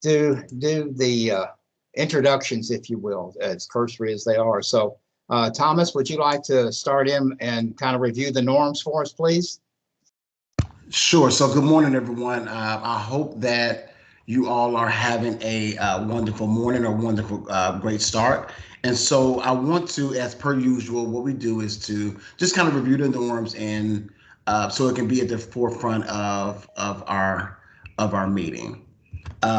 do the introductions, if you will, as cursory as they are. So, Thomas, would you like to start in and kind of review the norms for us, please? Sure. So, good morning, everyone. I hope that you all are having a wonderful morning or wonderful, great start. And so, I want to, as per usual, what we do is to just kind of review the norms and so it can be at the forefront of our meeting.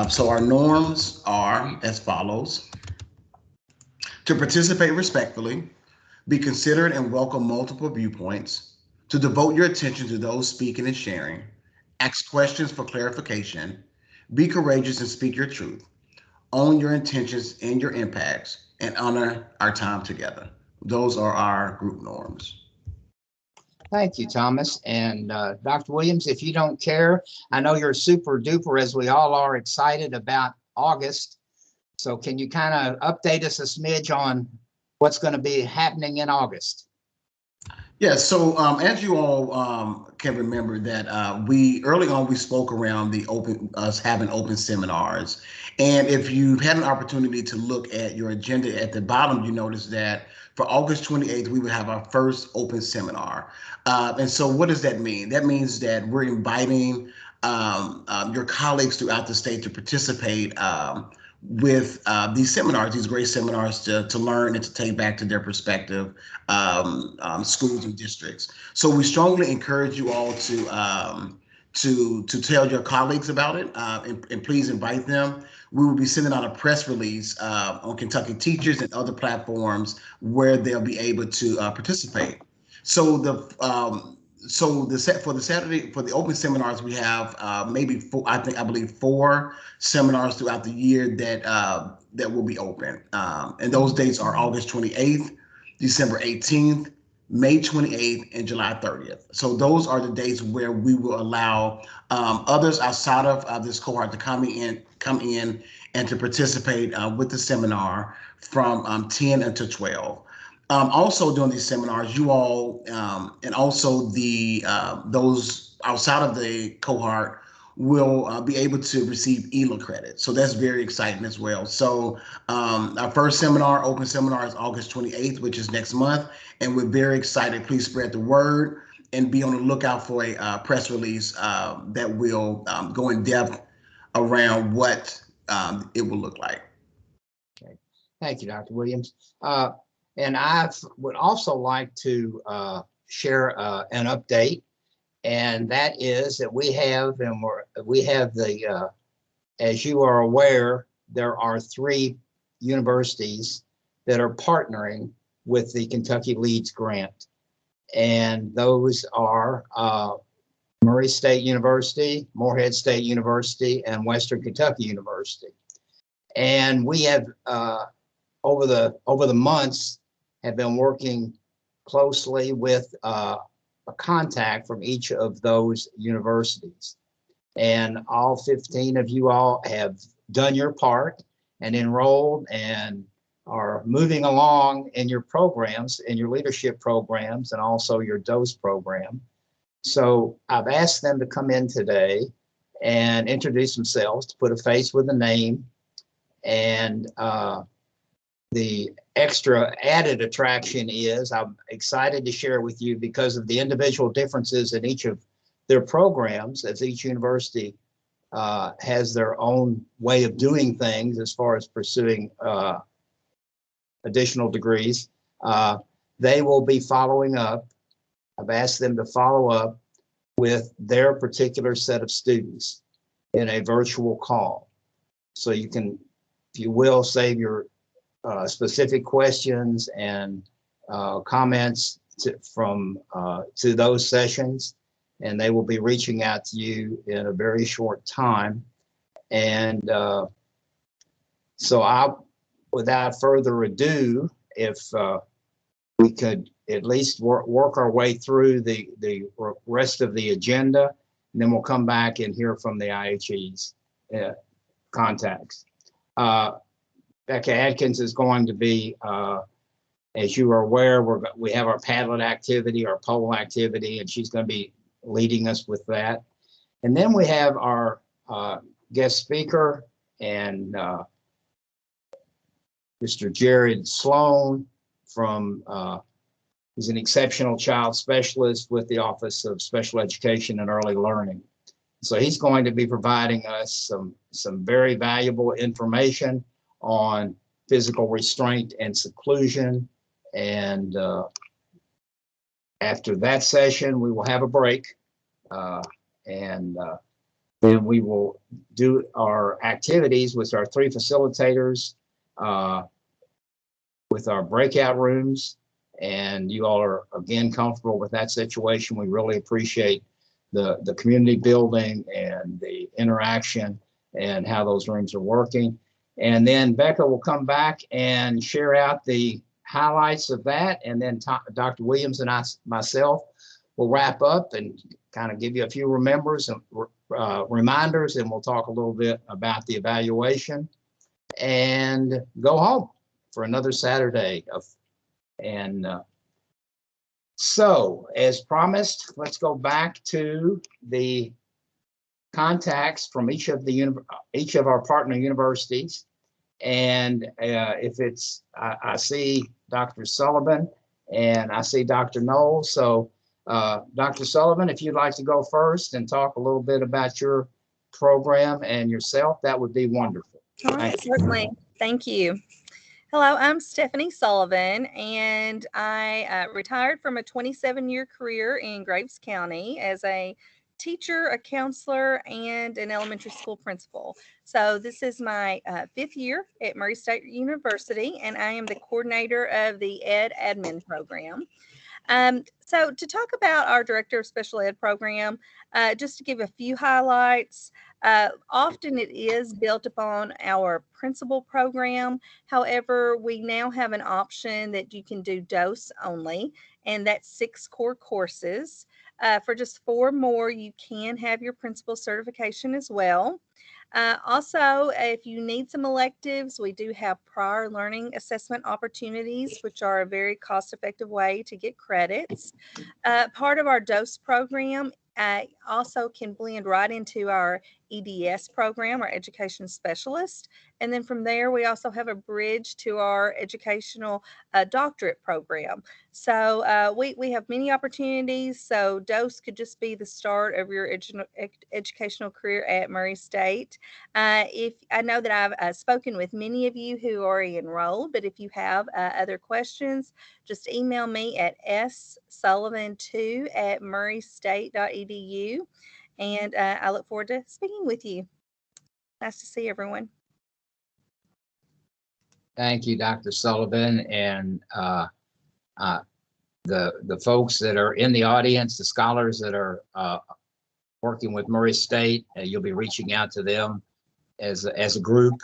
So, our norms are as follows: to participate respectfully, be considerate and welcome multiple viewpoints, to devote your attention to those speaking and sharing, ask questions for clarification, be courageous and speak your truth, own your intentions and your impacts, and honor our time together. Those are our group norms. Thank you, Thomas. And Dr. Williams, if you don't care, I know you're super duper, as we all are, excited about August. So can you kind of update us a smidge on what's going to be happening in August? Yeah, so as you all can remember that we early on we spoke around the open us having open seminars, and if you've had an opportunity to look at your agenda at the bottom, you notice that for August 28th we will have our first open seminar. And so, what does that mean? That means that we're inviting your colleagues throughout the state to participate. With these seminars, these great seminars to learn and to take back to their perspective schools and districts. So we strongly encourage you all to tell your colleagues about it and please invite them. We will be sending out a press release on Kentucky Teachers and other platforms where they'll be able to participate. So the set for the Saturday for the open seminars we have maybe four, I believe four seminars throughout the year that will be open, and those dates are August 28th, December 18th, May 28th, and July 30th. So those are the dates where we will allow others outside of this cohort to come in and to participate with the seminar from 10 until 12. Also during these seminars, you all and also the those outside of the cohort will be able to receive ELA credit. So that's very exciting as well. So our first seminar, open seminar, is August 28th, which is next month, and we're very excited. Please spread the word and be on the lookout for a press release that will go in depth around what it will look like. Okay, thank you, Dr. Williams. And I would also like to share an update, and that is that we have the, as you are aware, there are 3 universities that are partnering with the Kentucky Leads Grant, and those are Murray State University, Morehead State University, and Western Kentucky University. And we have over the months have been working closely with a contact from each of those universities. And all 15 of you all have done your part and enrolled and are moving along in your programs, in your leadership programs, and also your DOSE program. So I've asked them to come in today and introduce themselves, to put a face with a name. And the extra added attraction is I'm excited to share with you, because of the individual differences in each of their programs, as each university has their own way of doing things as far as pursuing additional degrees. They will be following up. I've asked them to follow up with their particular set of students in a virtual call. So you can, if you will, save your specific questions and comments to those sessions, and they will be reaching out to you in a very short time. And so without further ado, if we could at least work our way through the rest of the agenda, and then we'll come back and hear from the IHE's contacts. Becca Adkins is going to be, as you are aware, we have our Padlet activity, our poll activity, and she's going to be leading us with that. And then we have our guest speaker, and Mr. Jared Sloan from, he's an exceptional child specialist with the Office of Special Education and Early Learning. So he's going to be providing us some very valuable information on physical restraint and seclusion. And after that session, we will have a break. And then we will do our activities with our 3 facilitators, with our breakout rooms. And you all are, again, comfortable with that situation. We really appreciate the community building and the interaction and how those rooms are working. And then Becca will come back and share out the highlights of that. And then Dr. Williams and myself will wrap up and kind of give you a few reminders, and we'll talk a little bit about the evaluation and go home for another Saturday so, as promised, let's go back to the contacts from each of our partner universities. And if it's, I see Dr. Sullivan and I see Dr. Knoll. So, Dr. Sullivan, if you'd like to go first and talk a little bit about your program and yourself, that would be wonderful. All right, certainly. Thank you. Hello, I'm Stephanie Sullivan, and I retired from a 27-year career in Graves County as a teacher, a counselor, and an elementary school principal. So this is my 5th year at Murray State University, and I am the coordinator of the Ed Admin program. So to talk about our Director of Special Ed program, just to give a few highlights, often it is built upon our principal program. However, we now have an option that you can do DOS only, and that's 6 core courses. For just 4 more, you can have your principal certification as well. Also, if you need some electives, we do have prior learning assessment opportunities, which are a very cost-effective way to get credits. Part of our DOS program also can blend right into our EDS program, our education specialist. And then from there, we also have a bridge to our educational doctorate program. So we have many opportunities. So DOS could just be the start of your educational career at Murray State. If I know that I've spoken with many of you who are enrolled, but if you have other questions, just email me at ssullivan2@murraystate.edu. And I look forward to speaking with you. Nice to see everyone. Thank you, Dr. Sullivan, and the folks that are in the audience, the scholars that are working with Murray State. You'll be reaching out to them as a group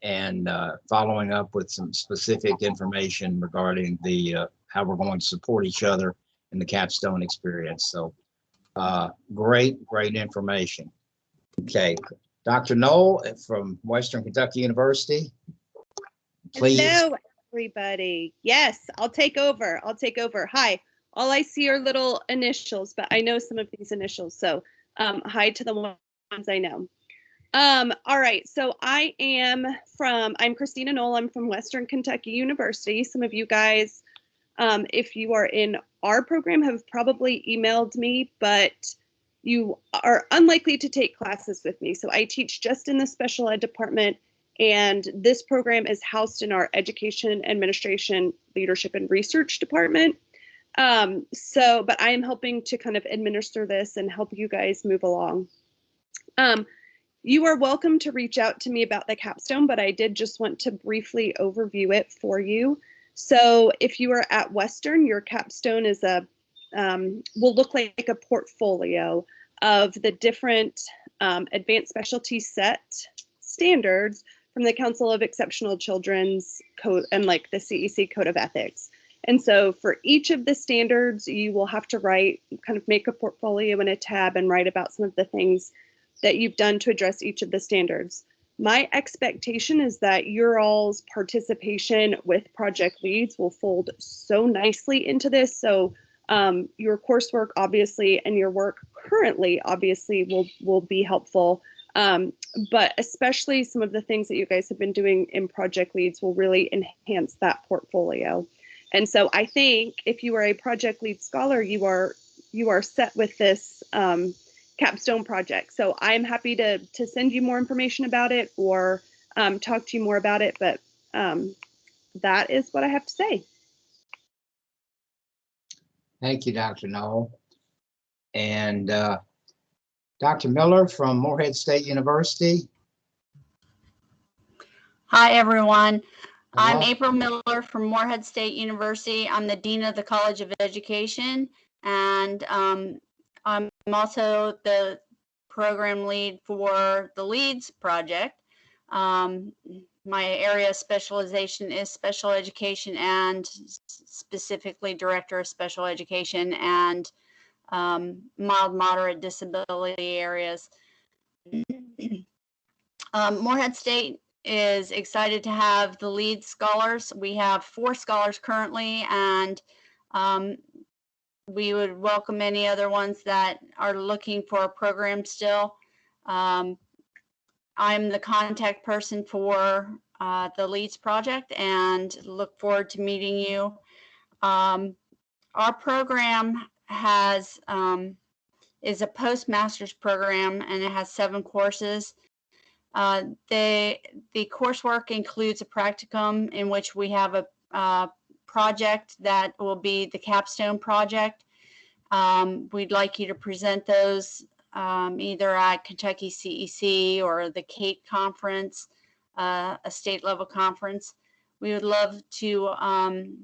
and following up with some specific information regarding the how we're going to support each other in the capstone experience. So great information. Okay, Dr. Knoll from Western Kentucky University. Please. Hello, everybody. Yes, I'll take over. Hi. All I see are little initials, but I know some of these initials. So hi to the ones I know. All right. So I'm Christina Knoll. I'm from Western Kentucky University. Some of you guys, if you are in our program, have probably emailed me, but you are unlikely to take classes with me. So I teach just in the special ed department. And this program is housed in our Education, Administration, Leadership, and Research department. But I am helping to kind of administer this and help you guys move along. You are welcome to reach out to me about the capstone, but I did just want to briefly overview it for you. So if you are at Western, your capstone is will look like a portfolio of the different advanced specialty set standards from the Council of Exceptional Children's Code and like the CEC Code of Ethics. And so for each of the standards, you will have to make a portfolio in a tab and write about some of the things that you've done to address each of the standards. My expectation is that your all's participation with project leads will fold so nicely into this. So your coursework, obviously, and your work currently, obviously, will be helpful. But especially some of the things that you guys have been doing in project leads will really enhance that portfolio. And so I think if you are a project lead scholar, you are set with this capstone project. So I'm happy to send you more information about it or talk to you more about it. But that is what I have to say. Thank you, Dr. Knoll. And Dr. Miller from Morehead State University. Hi, everyone. I'm Hello. April Miller from Morehead State University. I'm the Dean of the College of Education, and I'm also the program lead for the LEADS project. My area of specialization is special education and specifically director of special education and mild, moderate disability areas. Morehead State is excited to have the LEAD scholars. We have 4 scholars currently, and we would welcome any other ones that are looking for a program still. I'm the contact person for the LEADS project and look forward to meeting you. Our program has is a postmaster's program, and it has 7 courses. The coursework includes a practicum in which we have a project that will be the capstone project. We'd like you to present those either at Kentucky CEC or the CATE conference, a state level conference. We would love to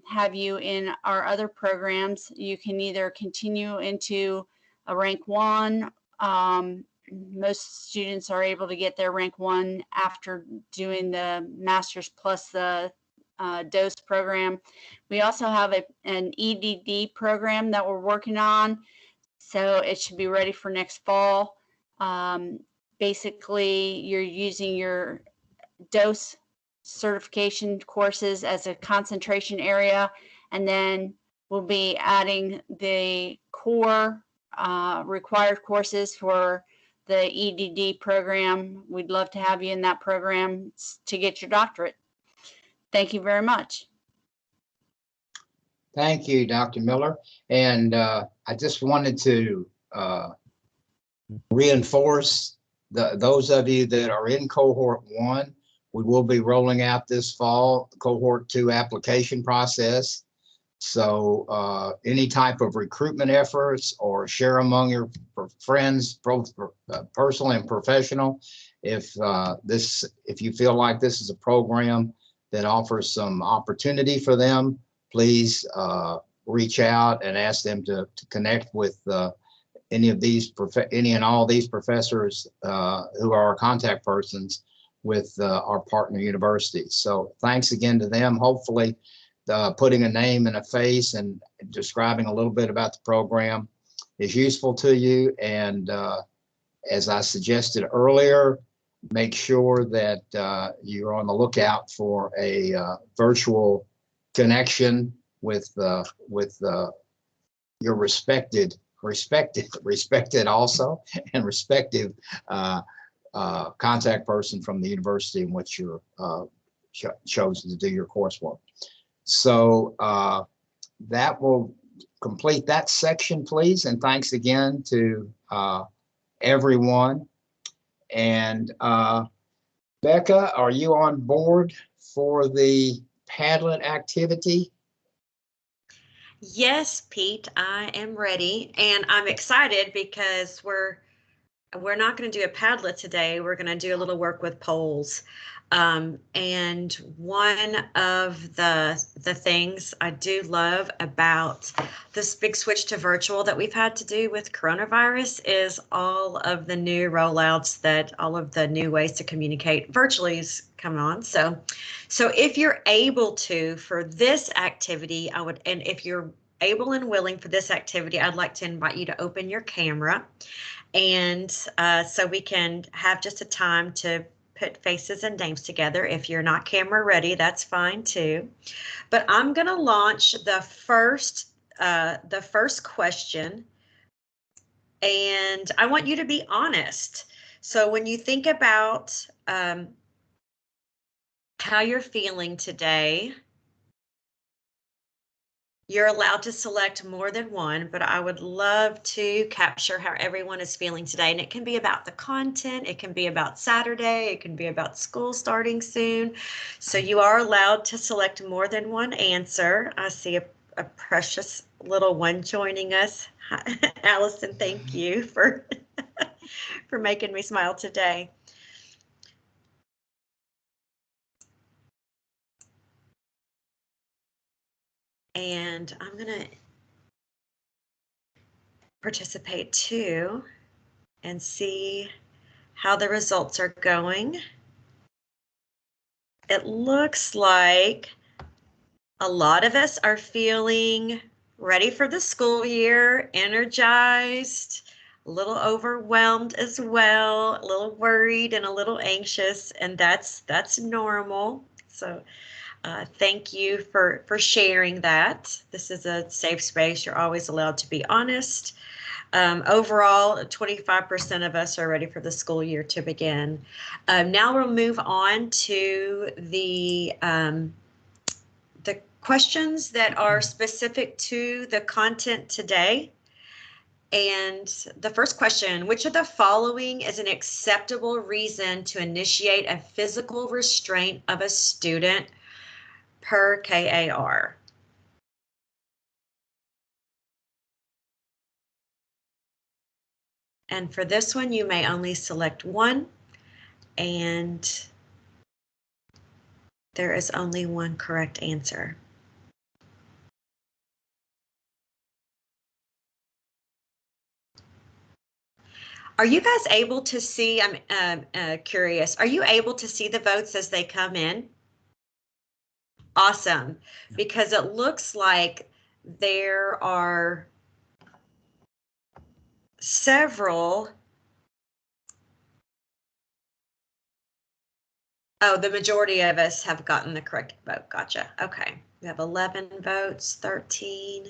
have you in our other programs. You can either continue into a rank 1. Most students are able to get their rank 1 after doing the master's plus the DOSE program. We also have an EDD program that we're working on, so it should be ready for next fall. Basically, you're using your DOSE certification courses as a concentration area, and then we'll be adding the core required courses for the EDD program. We'd love to have you in that program to get your doctorate. Thank you very much. Thank you, Dr. Miller. And I just wanted to reinforce those of you that are in cohort 1, we will be rolling out this fall cohort 2 application process. So any type of recruitment efforts or share among your friends, both personal and professional, if you feel like this is a program that offers some opportunity for them, please reach out and ask them to connect with any and all these professors who are our contact persons with our partner universities. So thanks again to them. Hopefully putting a name and a face and describing a little bit about the program is useful to you. And as I suggested earlier, make sure that you're on the lookout for a virtual connection with your respected also and respective contact person from the university in which you're chosen to do your coursework. So that will complete that section, please. And thanks again to everyone. And Becca, are you on board for the Padlet activity? Yes, Pete, I am ready, and I'm excited because we're not going to do a Padlet today. We're going to do a little work with polls. And one of the things I do love about this big switch to virtual that we've had to do with coronavirus is all of the new rollouts, that all of the new ways to communicate virtually is coming on. So if you're able to, for this activity, and if you're able and willing for this activity, I'd like to invite you to open your camera, and so we can have just a time to put faces and names together. If you're not camera ready, that's fine too. But I'm going to launch the first question, and I want you to be honest. So when you think about how you're feeling today, you're allowed to select more than one, but I would love to capture how everyone is feeling today. And it can be about the content, it can be about Saturday, it can be about school starting soon. So you are allowed to select more than one answer. I see a precious little one joining us. Allison, thank you for, for making me smile today. And I'm going to participate too and see how the results are going. It looks like a lot of us are feeling ready for the school year, energized, a little overwhelmed as well, a little worried and a little anxious, and that's normal. So thank you for sharing that. This is a safe space. You're always allowed to be honest. Overall, 25% of us are ready for the school year to begin. Now we'll move on to the questions that are specific to the content today. And the first question, which of the following is an acceptable reason to initiate a physical restraint of a student per KAR? And for this one, you may only select one, and there is only one correct answer. Are you guys able to see, I'm curious, are you able to see the votes as they come in? Awesome, because it looks like there are several. Oh, the majority of us have gotten the correct vote. Gotcha. Okay. We have 11 votes, 13.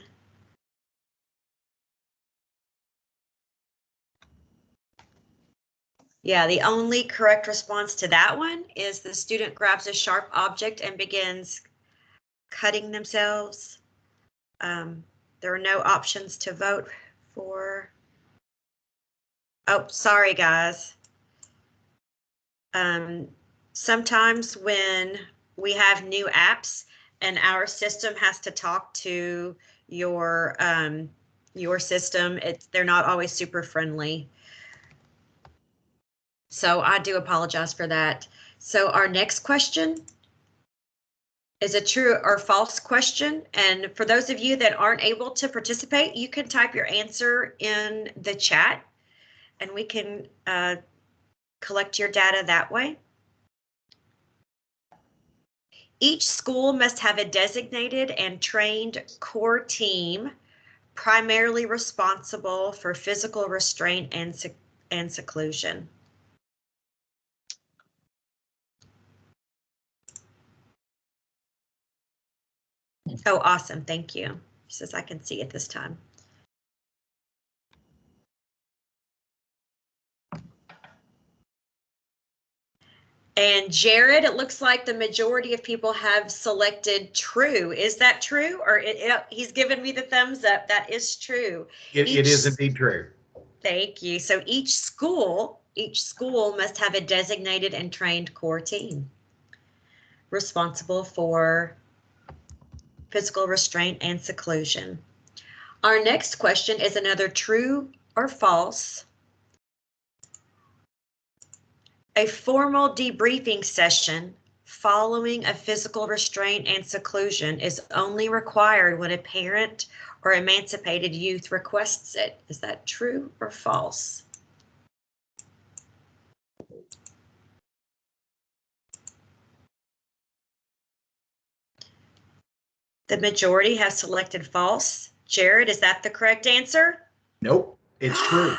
Yeah, the only correct response to that one is the student grabs a sharp object and begins cutting themselves. There are no options to vote for. Oh, sorry, guys. Sometimes when we have new apps and our system has to talk to your system, they're not always super friendly. So I do apologize for that. So our next question is a true or false question. And for those of you that aren't able to participate, you can type your answer in the chat and we can collect your data that way. Each school must have a designated and trained core team primarily responsible for physical restraint and seclusion. Oh, awesome. Thank you. She says I can see it this time. And Jared, it looks like the majority of people have selected true. Is that true? Or he's given me the thumbs up. That is true. It is indeed true. Thank you. So each school must have a designated and trained core team responsible for physical restraint and seclusion. Our next question is another true or false. A formal debriefing session following a physical restraint and seclusion is only required when a parent or emancipated youth requests it. Is that true or false? The majority have selected false. Jared, is that the correct answer? Nope, it's true.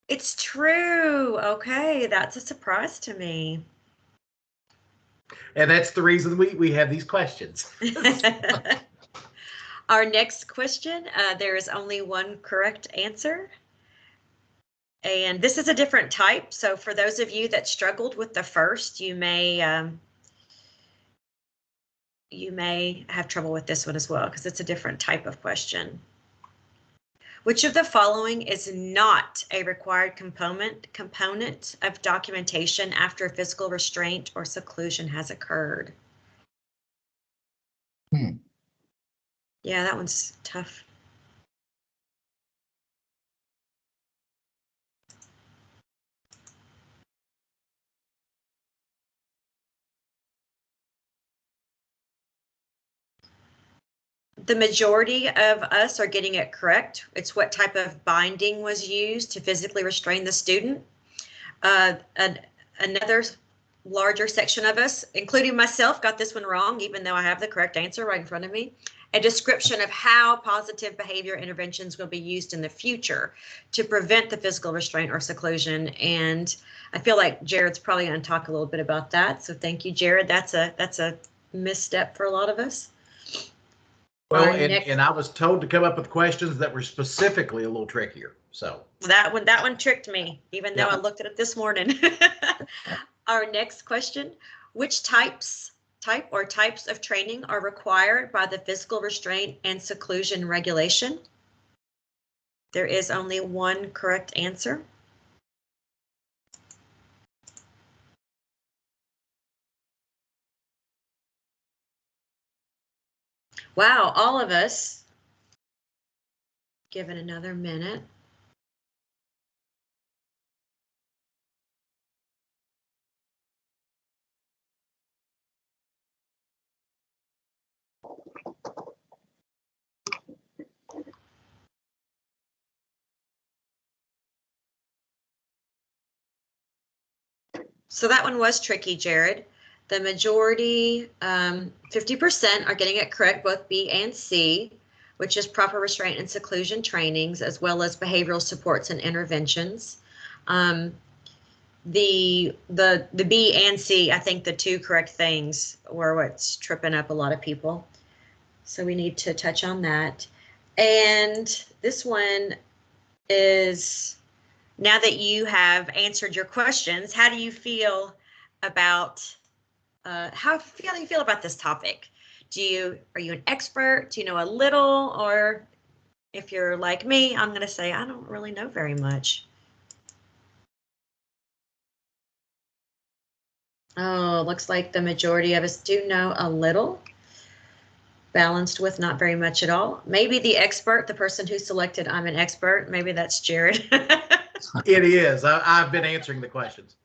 It's true. Okay, that's a surprise to me. And that's the reason we have these questions. Our next question, there is only one correct answer. And this is a different type. So for those of you that struggled with the first, you may have trouble with this one as well, because it's a different type of question. Which of the following is not a required component of documentation after physical restraint or seclusion has occurred? Yeah, that one's tough. The majority of us are getting it correct. It's what type of binding was used to physically restrain the student. Another larger section of us, including myself, got this one wrong, even though I have the correct answer right in front of me. A description of how positive behavior interventions will be used in the future to prevent the physical restraint or seclusion. And I feel like Jared's probably going to talk a little bit about that. So thank you, Jared. That's a misstep for a lot of us. Well, and I was told to come up with questions that were specifically a little trickier. So that one tricked me, even though I looked at it this morning. Our next question: which types of training are required by the physical restraint and seclusion regulation? There is only one correct answer. Wow, all of us. Give it another minute. So that one was tricky, Jared. The majority, 50% are getting it correct, both B and C, which is proper restraint and seclusion trainings, as well as behavioral supports and interventions. The B and C, I think the two correct things were what's tripping up a lot of people. So we need to touch on that. And this one is, now that you have answered your questions, how do you feel about how do you feel about this topic? Are you an expert? Do you know a little? Or if you're like me, I'm going to say I don't really know very much. Oh, looks like the majority of us do know a little, balanced with not very much at all. Maybe the expert, the person who selected I'm an expert, maybe that's Jared. it is. I've been answering the questions.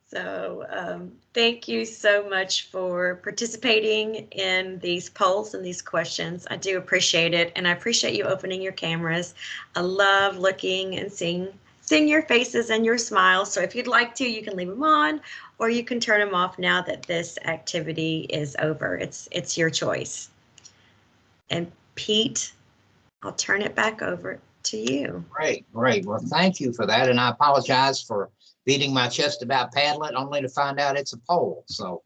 So thank you so much for participating in these polls and these questions. I do appreciate it, and I appreciate you opening your cameras. I love looking and seeing your faces and your smiles. So if you'd like to, you can leave them on, or you can turn them off now that this activity is over. It's your choice. And Pete, I'll turn it back over to you. Great. Well, thank you for that. And I apologize for beating my chest about Padlet, only to find out it's a poll. So,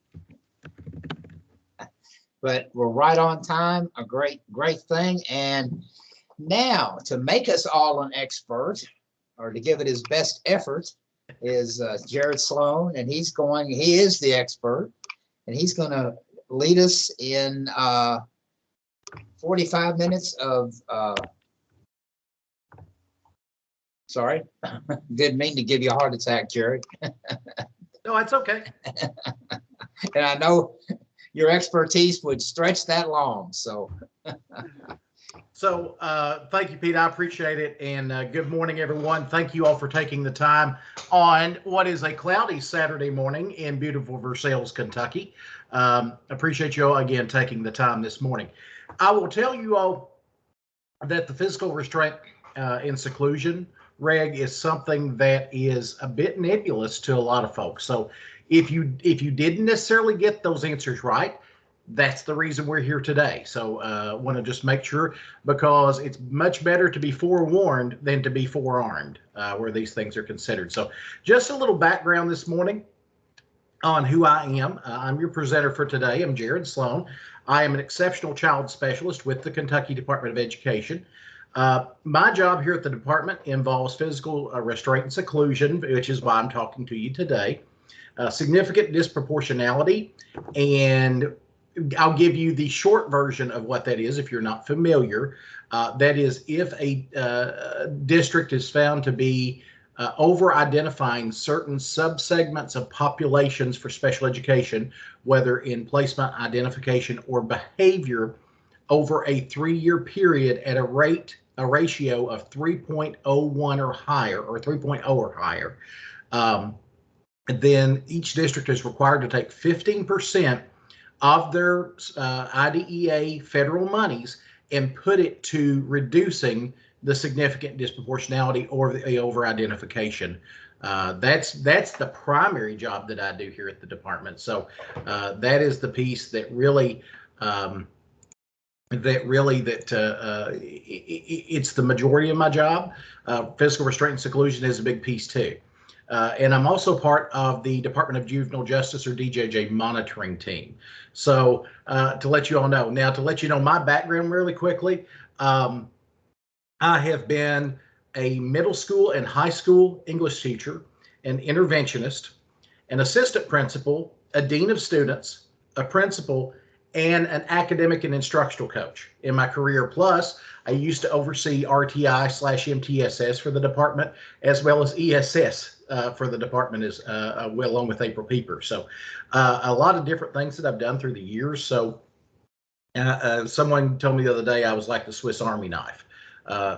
but we're right on time. A great thing. And now to make us all an expert, or to give it his best effort, is Jared Sloan, and he is the expert, and he's going to lead us in 45 minutes of sorry, didn't mean to give you a heart attack, Jared. No, it's okay. And I know your expertise would stretch that long, so. So thank you, Pete. I appreciate it. And good morning, everyone. Thank you all for taking the time on what is a cloudy Saturday morning in beautiful Versailles, Kentucky. Appreciate you all again taking the time this morning. I will tell you all that the physical restraint and seclusion reg is something that is a bit nebulous to a lot of folks. So if you didn't necessarily get those answers right, that's the reason we're here today. So want to just make sure, because it's much better to be forewarned than to be forearmed where these things are considered. So just a little background this morning on who I am. I'm your presenter for today. I'm Jared Sloan. I am an exceptional child specialist with the Kentucky Department of Education. My job here at the department involves physical restraint and seclusion, which is why I'm talking to you today. Significant disproportionality, and I'll give you the short version of what that is if you're not familiar. That is, if a district is found to be over-identifying certain subsegments of populations for special education, whether in placement, identification, or behavior, over a 3-year period at a ratio of 3.01 or higher, or 3.0 or higher, then each district is required to take 15% of their IDEA federal monies and put it to reducing the significant disproportionality or the over-identification. That's the primary job that I do here at the department. So that is the piece that really it's the majority of my job. Physical restraint and seclusion is a big piece too. And I'm also part of the Department of Juvenile Justice, or DJJ, monitoring team. So to let you all know, now to let you know my background really quickly, I have been a middle school and high school English teacher, an interventionist, an assistant principal, a dean of students, a principal, and an academic and instructional coach in my career. Plus, I used to oversee RTI/MTSS for the department, as well as ESS for the department, as well, along with April Pieper. So a lot of different things that I've done through the years. So someone told me the other day I was like the Swiss Army knife.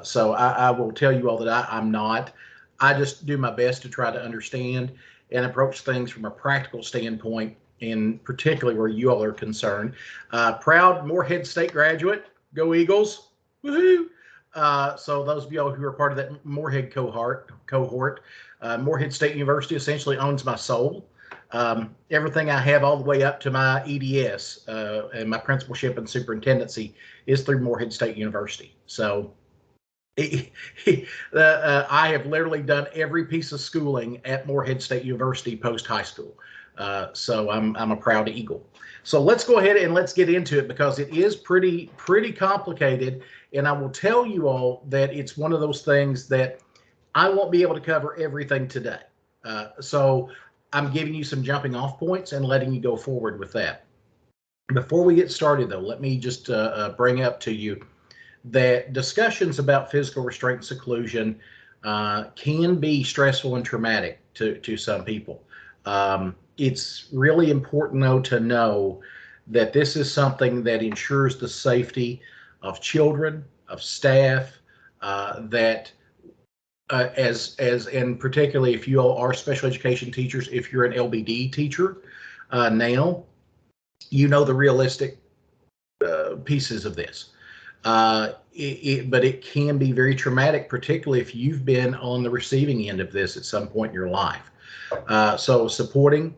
So I will tell you all that I'm not. I just do my best to try to understand and approach things from a practical standpoint, and particularly where you all are concerned. Proud Morehead State graduate. Go Eagles. Woohoo! So those of y'all who are part of that Morehead cohort, Morehead State University essentially owns my soul. Everything I have all the way up to my EDS and my principalship and superintendency is through Morehead State University. So I have literally done every piece of schooling at Morehead State University post high school. So I'm a proud Eagle. So let's go ahead and let's get into it, because it is pretty complicated. And I will tell you all that it's one of those things that I won't be able to cover everything today. So I'm giving you some jumping off points and letting you go forward with that. Before we get started, though, let me just bring up to you that discussions about physical restraint and seclusion can be stressful and traumatic to some people. It's really important, though, to know that this is something that ensures the safety of children, of staff, and particularly if you all are special education teachers, if you're an LBD teacher now, you know the realistic pieces of this. But it can be very traumatic, particularly if you've been on the receiving end of this at some point in your life. So supporting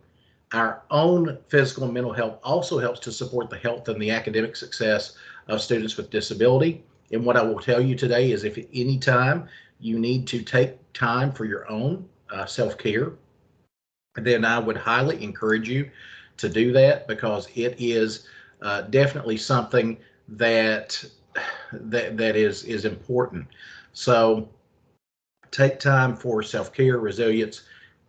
our own physical and mental health also helps to support the health and the academic success of students with disability. And what I will tell you today is, if at any time you need to take time for your own self-care, then I would highly encourage you to do that, because it is definitely something that is important. So take time for self-care, resilience,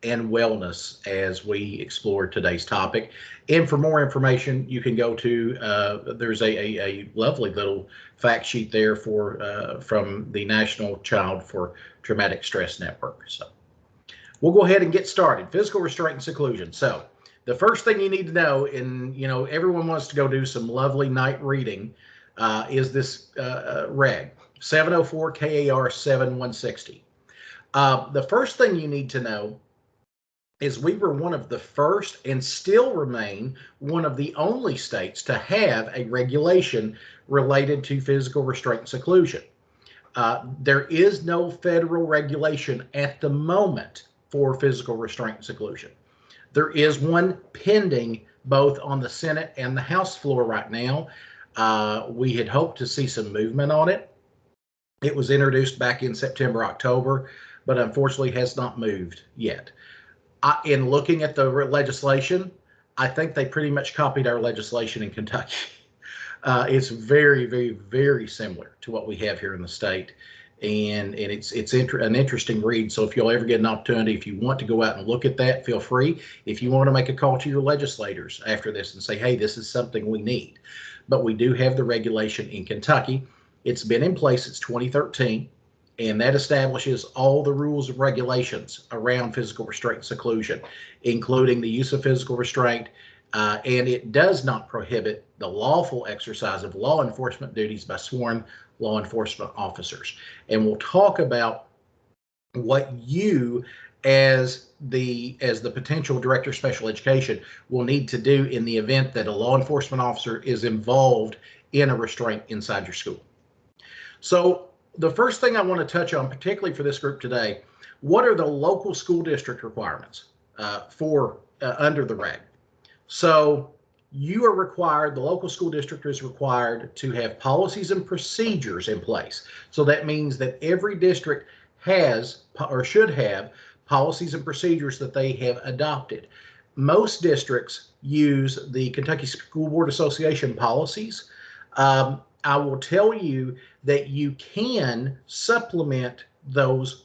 and wellness as we explore today's topic. And for more information, you can go to there's a lovely little fact sheet there from the National Child for Traumatic Stress Network. So we'll go ahead and get started. Physical restraint and seclusion. So the first thing you need to know, and everyone wants to go do some lovely night reading, is this reg 704 KAR 7160. The first thing you need to know is we were one of the first, and still remain one of the only states, to have a regulation related to physical restraint and seclusion. There is no federal regulation at the moment for physical restraint and seclusion. There is one pending both on the Senate and the House floor right now. We had hoped to see some movement on it. It was introduced back in September, October, but unfortunately has not moved yet. In looking at the legislation, I think they pretty much copied our legislation in Kentucky. It's very, very, very similar to what we have here in the state. And it's an interesting read. So if you'll ever get an opportunity, if you want to go out and look at that, feel free. If you want to make a call to your legislators after this and say, hey, this is something we need. But we do have the regulation in Kentucky. It's been in place since 2013, and that establishes all the rules and regulations around physical restraint and seclusion, including the use of physical restraint, and it does not prohibit the lawful exercise of law enforcement duties by sworn law enforcement officers. And we'll talk about what you as the potential director of special education will need to do in the event that a law enforcement officer is involved in a restraint inside your school. So the first thing I want to touch on, particularly for this group today, what are the local school district requirements for under the reg? So you are required, the local school district is required to have policies and procedures in place. So that means that every district has or should have policies and procedures that they have adopted. Most districts use the Kentucky School Board Association policies. I will tell you that you can supplement those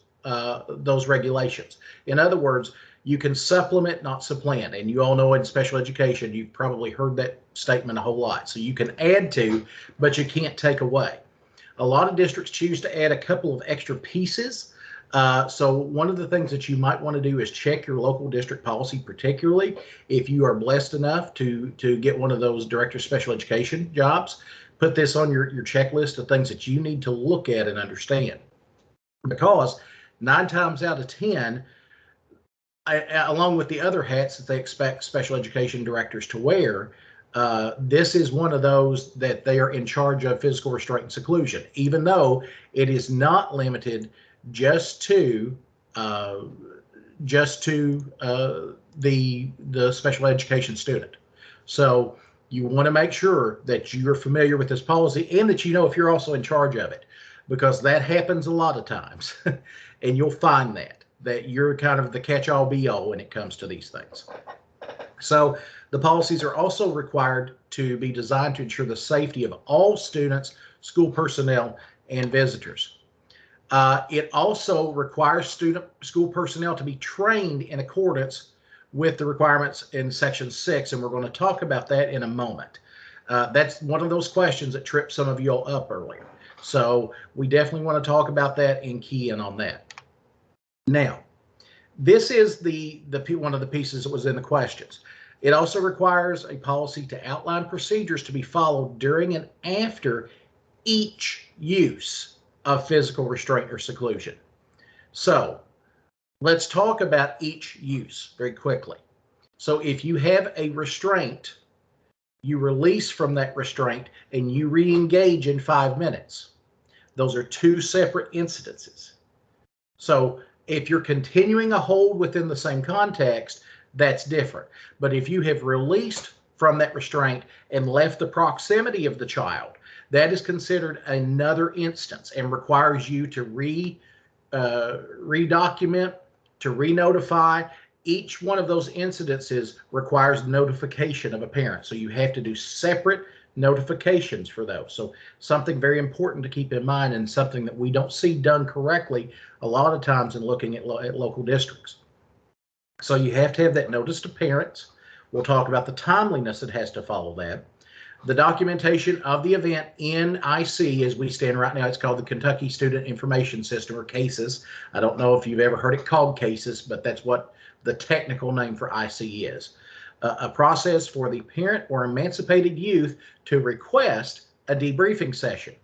regulations. In other words, you can supplement, not supplant. And you all know in special education, you've probably heard that statement a whole lot. So you can add to, but you can't take away. A lot of districts choose to add a couple of extra pieces. So one of the things that you might want to do is check your local district policy, particularly if you are blessed enough to get one of those director of special education jobs. Put this on your checklist of things that you need to look at and understand. Because 9 times out of 10, along with the other hats that they expect special education directors to wear, this is one of those that they are in charge of physical restraint and seclusion, even though it is not limited just to the special education student. So you want to make sure that you're familiar with this policy and that you know if you're also in charge of it, because that happens a lot of times, and you'll find that you're kind of the catch-all be-all when it comes to these things. So the policies are also required to be designed to ensure the safety of all students, school personnel, and visitors. It also requires school personnel to be trained in accordance with the requirements in Section 6, and we're going to talk about that in a moment. That's one of those questions that tripped some of you all up earlier. So we definitely want to talk about that and key in on that. Now, this is one of the pieces that was in the questions. It also requires a policy to outline procedures to be followed during and after each use of physical restraint or seclusion. So let's talk about each use very quickly. So if you have a restraint, you release from that restraint and you re-engage in 5 minutes. Those are 2 separate incidences. So if you're continuing a hold within the same context, that's different. But if you have released from that restraint and left the proximity of the child, that is considered another instance and requires you to redocument, to re-notify. Each one of those incidences requires notification of a parent. So you have to do separate notifications for those. So something very important to keep in mind, and something that we don't see done correctly a lot of times in looking at local districts. So you have to have that notice to parents. We'll talk about the timeliness that has to follow that. The documentation of the event in IC, as we stand right now, it's called the Kentucky Student Information System, or CASES. I don't know if you've ever heard it called CASES, but that's what the technical name for IC is. A process for the parent or emancipated youth to request a debriefing session.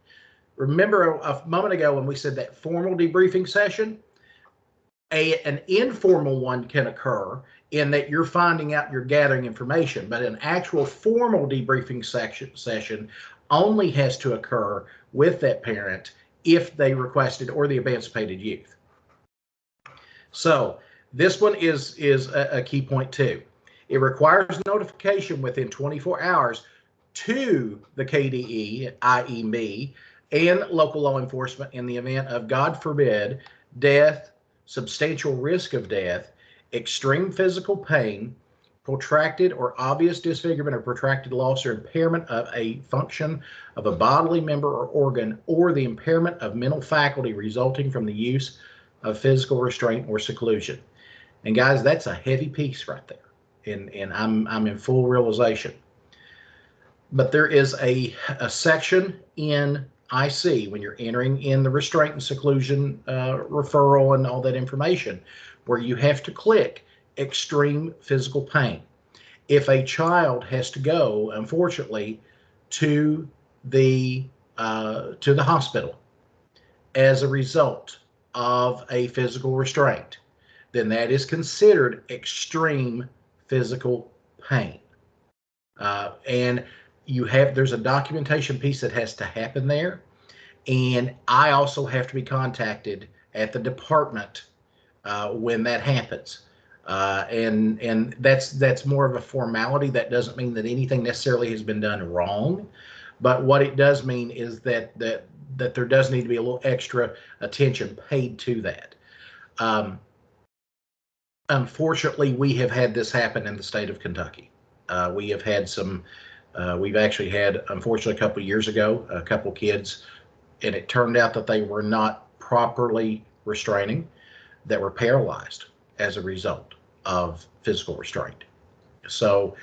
Remember a moment ago when we said that formal debriefing session, an informal one can occur in that you're finding out, you're gathering information, but an actual formal debriefing session only has to occur with that parent if they requested, or the emancipated youth. So this one is a key point too. It requires notification within 24 hours to the KDE, i.e. me, and local law enforcement in the event of, God forbid, death, substantial risk of death, extreme physical pain, protracted or obvious disfigurement or protracted loss or impairment of a function of a bodily member or organ, or the impairment of mental faculty resulting from the use of physical restraint or seclusion. And guys, that's a heavy piece right there. And I'm in full realization. But there is a section in IC when you're entering in the restraint and seclusion referral and all that information, where you have to click extreme physical pain. If a child has to go, unfortunately, to the hospital as a result of a physical restraint, then that is considered extreme physical pain. And there's a documentation piece that has to happen there. And I also have to be contacted at the department when that happens. And that's more of a formality. That doesn't mean that anything necessarily has been done wrong, but what it does mean is that there does need to be a little extra attention paid to that. Unfortunately, we have had this happen in the state of Kentucky. We have had we've actually had, unfortunately, a couple of years ago, a couple of kids, and it turned out that they were not properly restraining, that were paralyzed as a result of physical restraint. So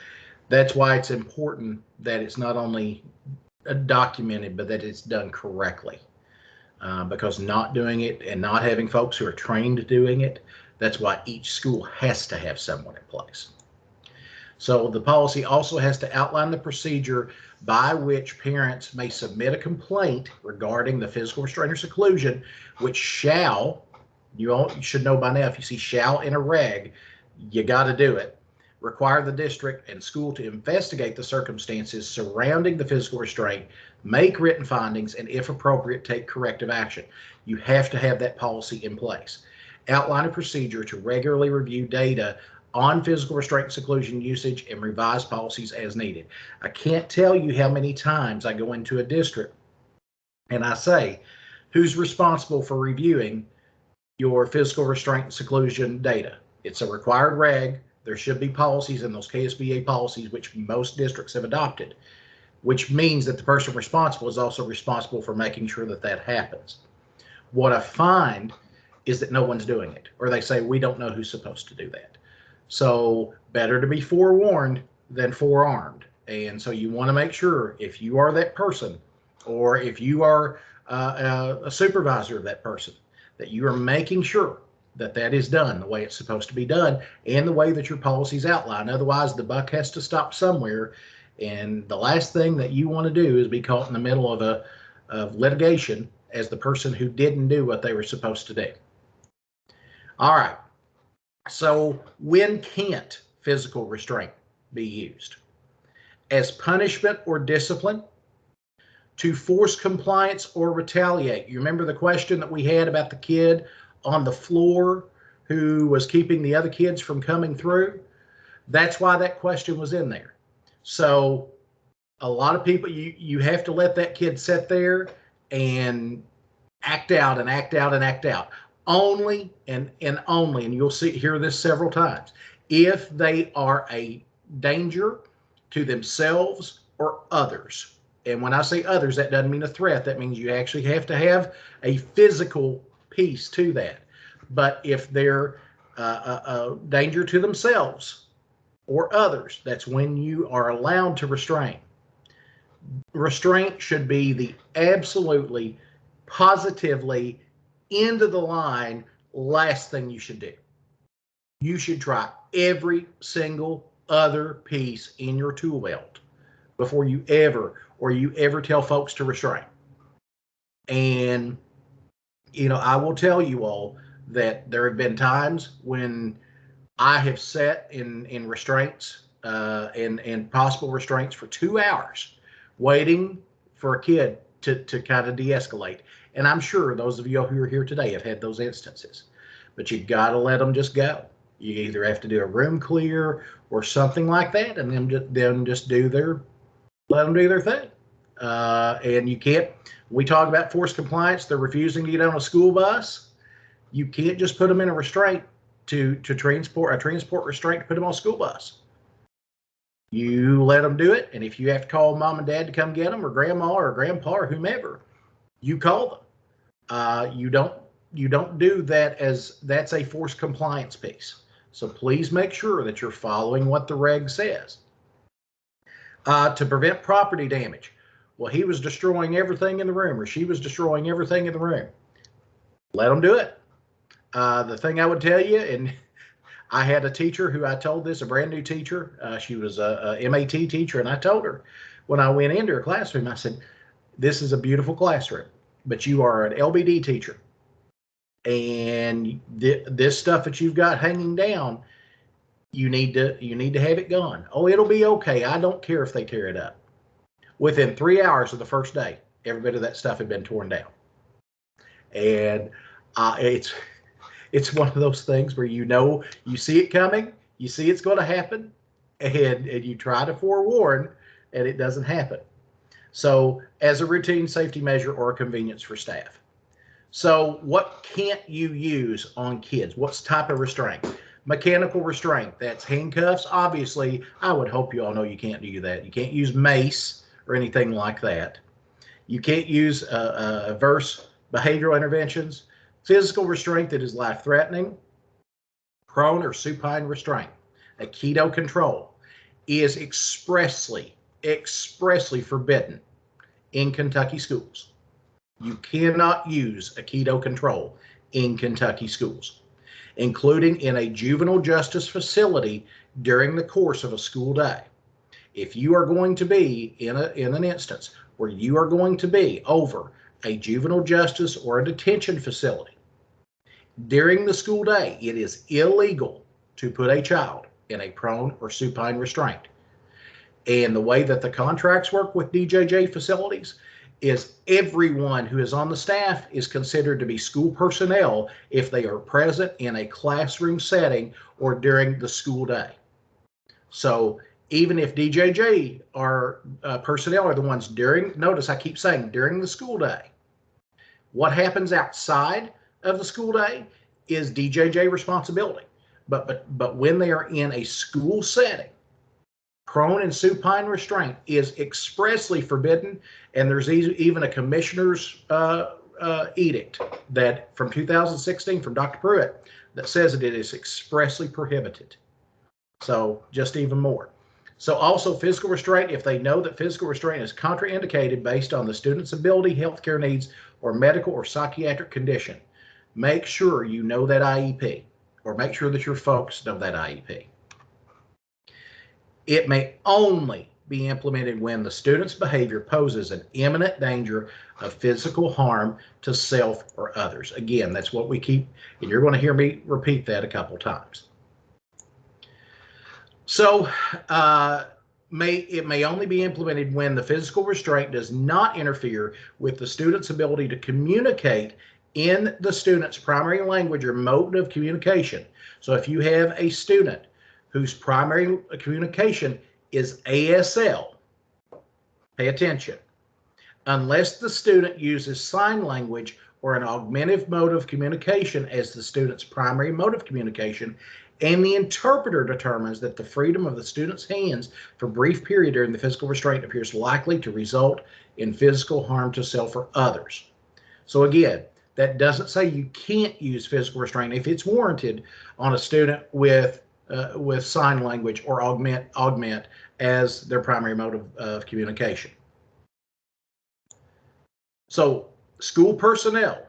that's why it's important that it's not only documented, but that it's done correctly. Because not doing it and not having folks who are trained doing it, that's why each school has to have someone in place. So the policy also has to outline the procedure by which parents may submit a complaint regarding the physical restraint or seclusion, which shall, you all should know by now, if you see shall in a reg, you got to do it. Require the district and school to investigate the circumstances surrounding the physical restraint, make written findings, and if appropriate, take corrective action. You have to have that policy in place. Outline a procedure to regularly review data on physical restraint and seclusion usage and revise policies as needed. I can't tell you how many times I go into a district and I say, who's responsible for reviewing your physical restraint and seclusion data? It's a required reg. There should be policies in those KSBA policies, which most districts have adopted, which means that the person responsible is also responsible for making sure that that happens. What I find is that no one's doing it, or they say, we don't know who's supposed to do that. So better to be forewarned than forearmed. And so you want to make sure, if you are that person, or if you are a supervisor of that person, that you are making sure that that is done the way it's supposed to be done and the way that your policies outline. Otherwise, the buck has to stop somewhere. And the last thing that you want to do is be caught in the middle of litigation as the person who didn't do what they were supposed to do. All right. So when can't physical restraint be used? As punishment or discipline, to force compliance or retaliate. You remember the question that we had about the kid on the floor who was keeping the other kids from coming through? That's why that question was in there. So a lot of people, you have to let that kid sit there and act out and act out and act out. Only and only, and you'll hear this several times, if they are a danger to themselves or others. And when I say others, that doesn't mean a threat. That means you actually have to have a physical piece to that. But if they're a danger to themselves or others, that's when you are allowed to restrain. Restraint should be the absolutely, positively, end of the line, last thing you should do. You should try every single other piece in your tool belt before you ever tell folks to restrain. And, I will tell you all that there have been times when I have sat in restraints and possible restraints for 2 hours waiting for a kid to kind of de-escalate. And I'm sure those of you who are here today have had those instances, but you got to let them just go. You either have to do a room clear or something like that, and then just let them do their thing. And you can't, we talk about forced compliance, they're refusing to get on a school bus. You can't just put them in a restraint to transport restraint to put them on a school bus. You let them do it, and if you have to call mom and dad to come get them, or grandma or grandpa or whomever, you call them. You don't do that, as that's a forced compliance piece. So please make sure that you're following what the reg says. To prevent property damage. Well, he was destroying everything in the room, or she was destroying everything in the room. Let them do it. The thing I would tell you, and I had a teacher who I told this, a brand new teacher. She was a MAT teacher, and I told her when I went into her classroom, I said, this is a beautiful classroom, but you are an LBD teacher. And this stuff that you've got hanging down, you need to have it gone. Oh, it'll be okay. I don't care if they tear it up. Within 3 hours of the first day, every bit of that stuff had been torn down. And it's one of those things where you see it coming, you see it's going to happen, and you try to forewarn, and it doesn't happen. So as a routine safety measure or a convenience for staff. So what can't you use on kids? What's type of restraint? Mechanical restraint, that's handcuffs. Obviously, I would hope you all know you can't do that. You can't use mace or anything like that. You can't use adverse behavioral interventions. Physical restraint that is life-threatening, prone or supine restraint, a keto control, is expressly forbidden in Kentucky schools. You cannot use a keto control in Kentucky schools, including in a juvenile justice facility during the course of a school day. If you are going to be in an instance where you are going to be over a juvenile justice or a detention facility during the school day, it is illegal to put a child in a prone or supine restraint. And the way that the contracts work with DJJ facilities is everyone who is on the staff is considered to be school personnel if they are present in a classroom setting or during the school day. So even if DJJ are personnel are the ones during, notice I keep saying during the school day, what happens outside of the school day is DJJ responsibility. But when they are in a school setting, prone and supine restraint is expressly forbidden, and there's even a commissioner's edict that from 2016 from Dr. Pruitt that says that it is expressly prohibited. So just even more. So also physical restraint, if they know that physical restraint is contraindicated based on the student's ability, healthcare needs, or medical or psychiatric condition, make sure you know that IEP, or make sure that your folks know that IEP. It may only be implemented when the student's behavior poses an imminent danger of physical harm to self or others. Again, that's what we keep, and you're going to hear me repeat that a couple times. So it may only be implemented when the physical restraint does not interfere with the student's ability to communicate in the student's primary language or mode of communication. So if you have a student whose primary communication is ASL, pay attention. Unless the student uses sign language or an augmentative mode of communication as the student's primary mode of communication, and the interpreter determines that the freedom of the student's hands for a brief period during the physical restraint appears likely to result in physical harm to self or others. So again, that doesn't say you can't use physical restraint if it's warranted on a student with sign language or augment as their primary mode of communication. So school personnel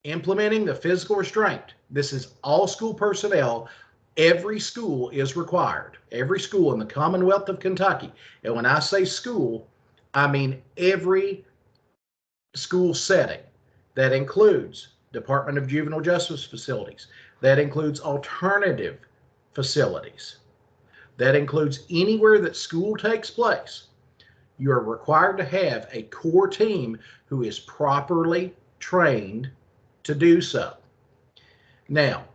implementing the physical restraint. This is all school personnel. Every school is required. Every school in the Commonwealth of Kentucky. And when I say school, I mean every school setting. That includes Department of Juvenile Justice facilities. That includes alternative facilities. That includes anywhere that school takes place. You are required to have a core team who is properly trained to do so. Now,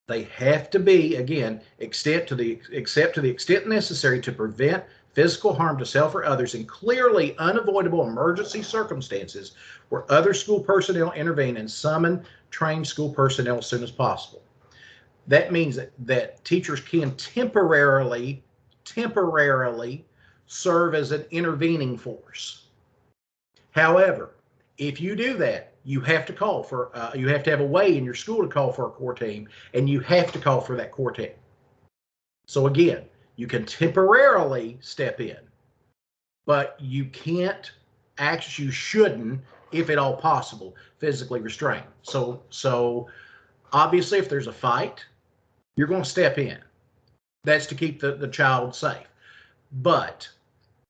they have to be, again, except to the extent necessary to prevent physical harm to self or others in clearly unavoidable emergency circumstances where other school personnel intervene and summon trained school personnel as soon as possible. That means that teachers can temporarily temporarily serve as an intervening force. However, if you do that, you have to call for, you have to have a way in your school to call for a core team, and you have to call for that core team. So again, you can temporarily step in, but you can't, actually, you shouldn't, if at all possible, physically restrain. So obviously, if there's a fight, you're going to step in. That's to keep the child safe. But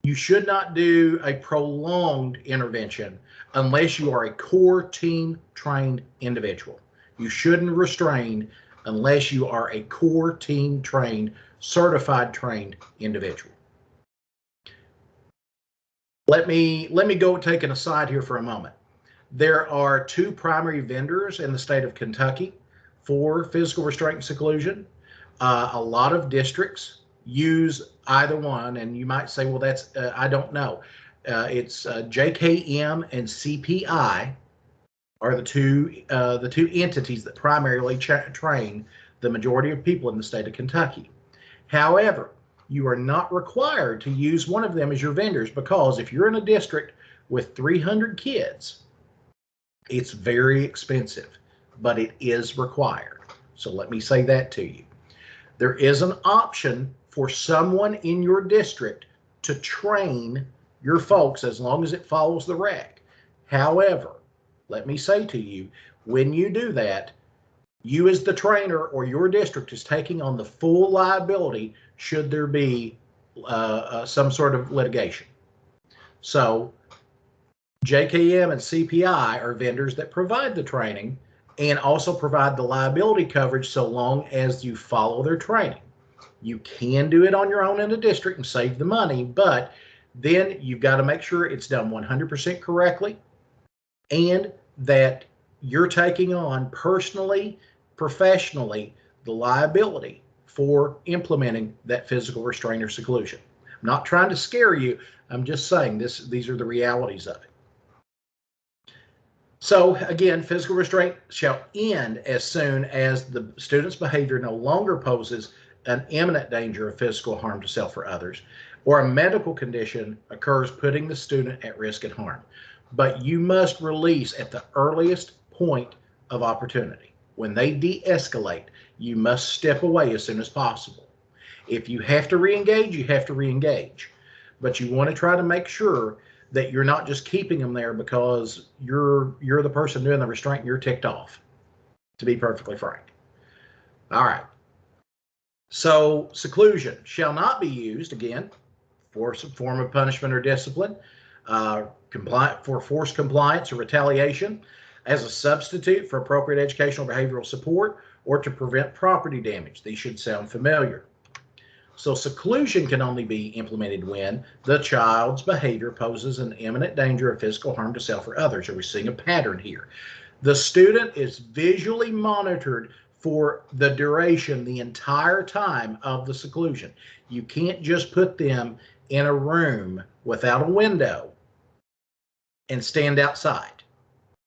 you should not do a prolonged intervention unless you are a core team trained individual. You shouldn't restrain unless you are a core team trained, certified trained individual. Let me go take an aside here for a moment. There are two primary vendors in the state of Kentucky for physical restraint and seclusion. A lot of districts use either one, and you might say, well, that's, I don't know. It's JKM and CPI are the two entities that primarily train the majority of people in the state of Kentucky. However, you are not required to use one of them as your vendors, because if you're in a district with 300 kids, it's very expensive, but it is required. So let me say that to you. There is an option for someone in your district to train your folks as long as it follows the rec. However, let me say to you, when you do that, you as the trainer or your district is taking on the full liability should there be some sort of litigation. So JKM and CPI are vendors that provide the training and also provide the liability coverage so long as you follow their training. You can do it on your own in a district and save the money, but then you've got to make sure it's done 100% correctly and that you're taking on personally, professionally, the liability for implementing that physical restraint or seclusion. I'm not trying to scare you. I'm just saying these are the realities of it. So again, physical restraint shall end as soon as the student's behavior no longer poses an imminent danger of physical harm to self or others, or a medical condition occurs putting the student at risk and harm. But you must release at the earliest point of opportunity. When they de-escalate, you must step away as soon as possible. If you have to re-engage, you have to re-engage. But you want to try to make sure that you're not just keeping them there because you're the person doing the restraint and you're ticked off, to be perfectly frank. All right. So seclusion shall not be used, again, for some form of punishment or discipline, for forced compliance or retaliation, as a substitute for appropriate educational behavioral support, or to prevent property damage. These should sound familiar. So seclusion can only be implemented when the child's behavior poses an imminent danger of physical harm to self or others. Are we seeing a pattern here? The student is visually monitored for the duration, the entire time of the seclusion. You can't just put them in a room without a window and stand outside.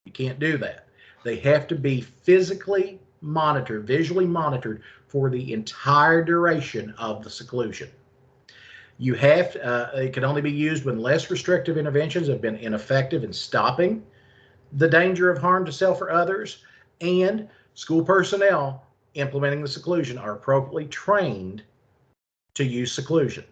You can't do that. They have to be physically monitored, visually monitored for the entire duration of the seclusion. You have, it can only be used when less restrictive interventions have been ineffective in stopping the danger of harm to self or others, and school personnel implementing the seclusion are appropriately trained to use seclusion.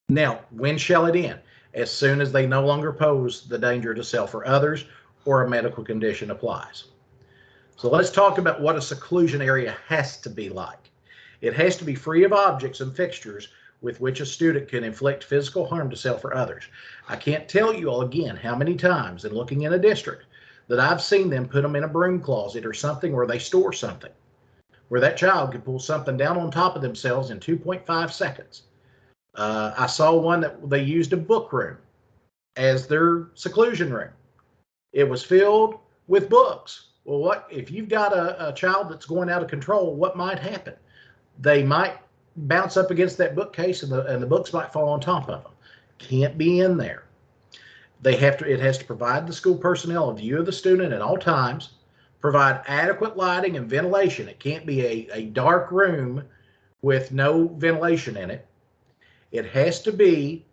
Now, when shall it end? As soon as they no longer pose the danger to self or others, or a medical condition applies. So let's talk about what a seclusion area has to be like. It has to be free of objects and fixtures with which a student can inflict physical harm to self or others. I can't tell you all again how many times in looking in a district that I've seen them put them in a broom closet or something where they store something, where that child could pull something down on top of themselves in 2.5 seconds. I saw one that they used a book room as their seclusion room. It was filled with books. Well, what if you've got a child that's going out of control? What might happen? They might bounce up against that bookcase, and the books might fall on top of them. Can't be in there. They have to. It has to provide the school personnel a view of the student at all times. Provide adequate lighting and ventilation. It can't be a dark room with no ventilation in it. It has to be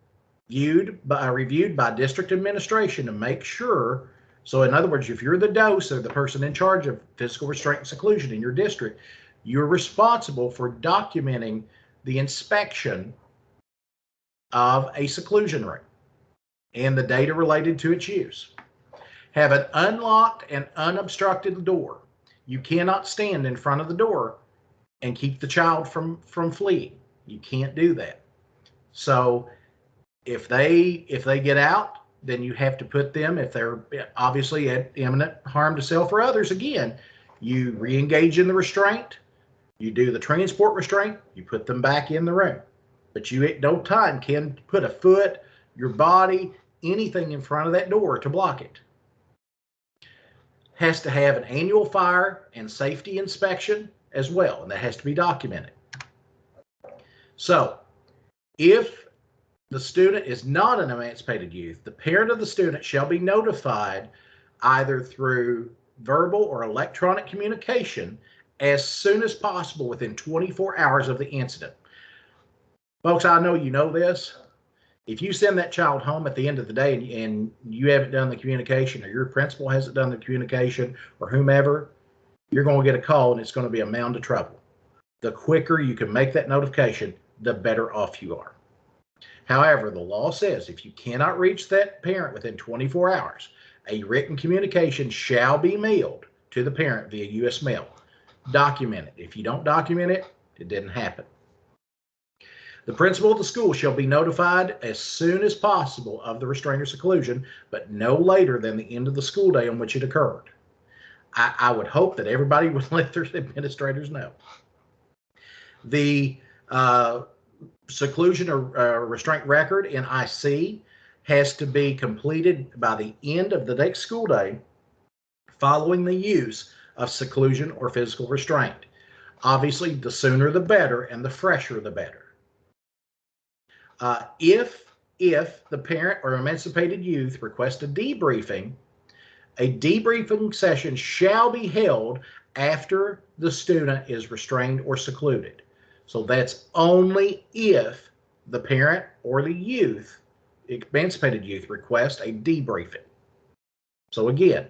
reviewed by district administration to make sure. So in other words, if you're the DOSE or the person in charge of physical restraint and seclusion in your district, you're responsible for documenting the inspection of a seclusion room and the data related to its use. Have an unlocked and unobstructed door. You cannot stand in front of the door and keep the child from fleeing. You can't do that. So if they get out, then you have to put them, if they're obviously at imminent harm to self or others, again, you re-engage in the restraint, you do the transport restraint, you put them back in the room. But you at no time can put a foot, your body, anything in front of that door to block it. Has to have an annual fire and safety inspection as well, and that has to be documented. So if the student is not an emancipated youth, the parent of the student shall be notified either through verbal or electronic communication as soon as possible within 24 hours of the incident. Folks, I know you know this. If you send that child home at the end of the day and you haven't done the communication, or your principal hasn't done the communication, or whomever, you're going to get a call and it's going to be a mound of trouble. The quicker you can make that notification, the better off you are. However, the law says if you cannot reach that parent within 24 hours, a written communication shall be mailed to the parent via U.S. mail. Document it. If you don't document it, it didn't happen. The principal of the school shall be notified as soon as possible of the restraint or seclusion, but no later than the end of the school day on which it occurred. I would hope that everybody would let their administrators know. The seclusion or restraint record in IC has to be completed by the end of the next school day following the use of seclusion or physical restraint. Obviously, the sooner the better and the fresher the better. If the parent or emancipated youth requests a debriefing session shall be held after the student is restrained or secluded. So that's only if the parent or the youth, emancipated youth, request a debriefing. So again,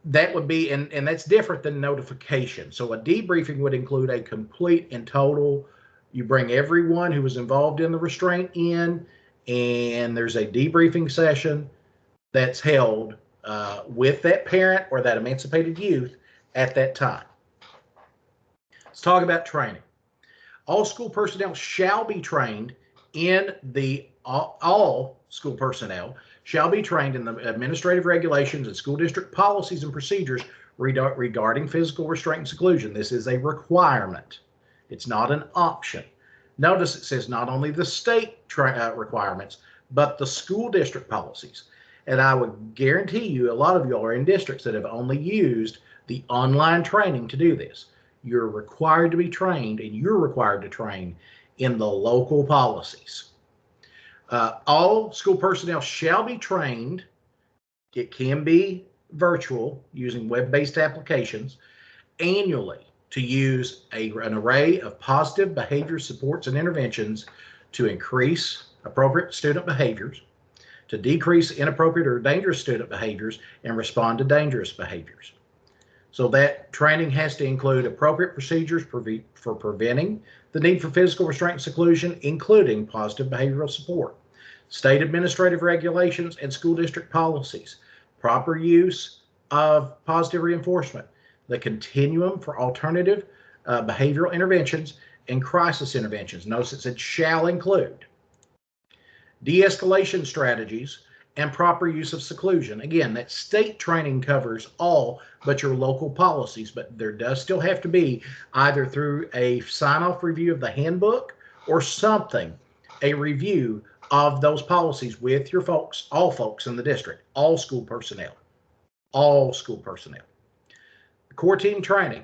that would be, and that's different than notification. So a debriefing would include a complete and total, you bring everyone who was involved in the restraint in, and there's a debriefing session that's held with that parent or that emancipated youth at that time. Let's talk about training. All school personnel shall be trained in all school personnel shall be trained in the administrative regulations and school district policies and procedures regarding physical restraint and seclusion. This is a requirement. It's not an option. Notice it says not only the state requirements, but the school district policies. And I would guarantee you a lot of you are in districts that have only used the online training to do this. You're required to be trained, and you're required to train in the local policies. All school personnel shall be trained. It can be virtual using web-based applications annually to use an array of positive behavior supports and interventions to increase appropriate student behaviors, to decrease inappropriate or dangerous student behaviors, and respond to dangerous behaviors. So that training has to include appropriate procedures for preventing the need for physical restraint and seclusion, including positive behavioral support, state administrative regulations and school district policies, proper use of positive reinforcement, the continuum for alternative behavioral interventions, and crisis interventions. Notice it said shall include de-escalation strategies and proper use of seclusion. Again, that state training covers all but your local policies, but there does still have to be either through a sign-off review of the handbook or something, a review of those policies with your folks, all folks in the district, all school personnel, all school personnel. Core team training.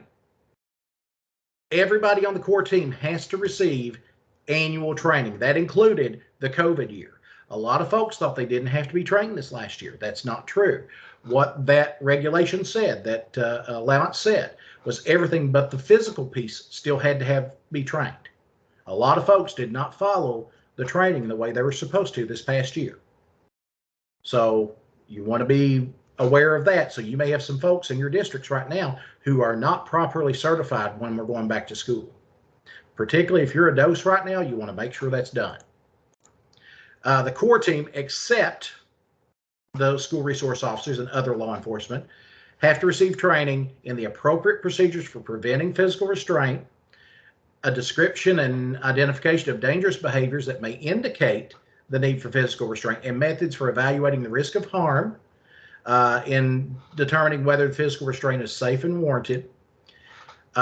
Everybody on the core team has to receive annual training. That included the COVID year. A lot of folks thought they didn't have to be trained this last year. That's not true. What that regulation said, that allowance said, was everything but the physical piece still had to be trained. A lot of folks did not follow the training the way they were supposed to this past year. So you want to be aware of that. So you may have some folks in your districts right now who are not properly certified when we're going back to school. Particularly if you're a dose right now, you want to make sure that's done. The core team, except those school resource officers and other law enforcement, have to receive training in the appropriate procedures for preventing physical restraint, a description and identification of dangerous behaviors that may indicate the need for physical restraint, and methods for evaluating the risk of harm in determining whether physical restraint is safe and warranted.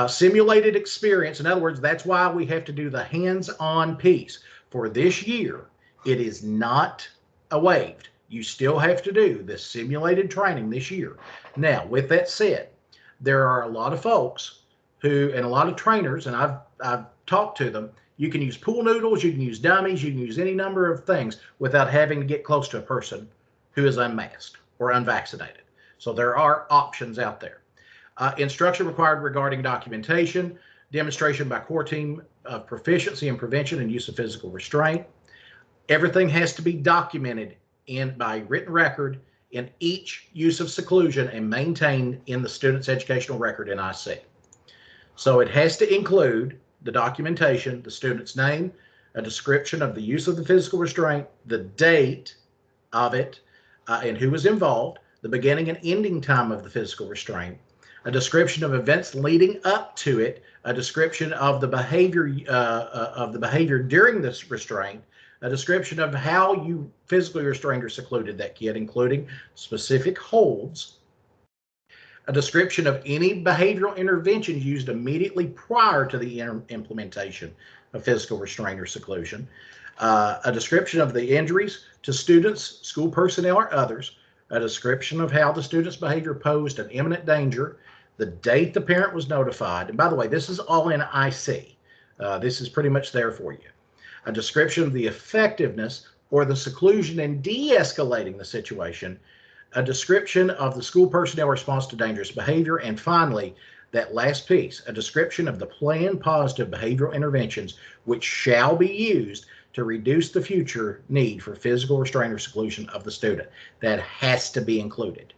Simulated experience, in other words, that's why we have to do the hands-on piece. For this year, it is not waived. You still have to do this simulated training this year. Now, with that said, there are a lot of folks who, and a lot of trainers, and I've talked to them, you can use pool noodles, you can use dummies, you can use any number of things without having to get close to a person who is unmasked or unvaccinated. So there are options out there. Instruction required regarding documentation, demonstration by core team of proficiency in prevention and use of physical restraint. Everything has to be documented by written record in each use of seclusion and maintained in the student's educational record in IC. So it has to include the documentation, the student's name, a description of the use of the physical restraint, the date of it, and who was involved, the beginning and ending time of the physical restraint, a description of events leading up to it, a description of the behavior during this restraint, a description of how you physically restrained or secluded that kid, including specific holds, a description of any behavioral interventions used immediately prior to the implementation of physical restraint or seclusion, a description of the injuries to students, school personnel, or others, a description of how the student's behavior posed an imminent danger, the date the parent was notified. And by the way, this is all in IC. This is pretty much there for you. A description of the effectiveness or the seclusion in de-escalating the situation, a description of the school personnel response to dangerous behavior, and finally, that last piece, a description of the planned positive behavioral interventions which shall be used to reduce the future need for physical restraint or seclusion of the student. That has to be included.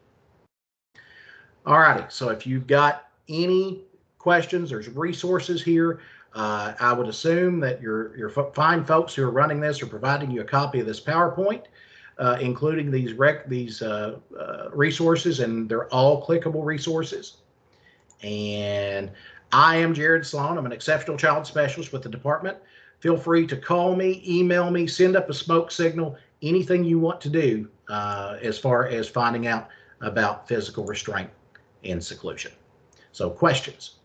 All righty, so if you've got any questions, there's resources here. I would assume that your fine folks who are running this are providing you a copy of this PowerPoint, including these resources, and they're all clickable resources. And I am Jared Sloan. I'm an exceptional child specialist with the department. Feel free to call me, email me, send up a smoke signal, anything you want to do as far as finding out about physical restraint and seclusion. So questions?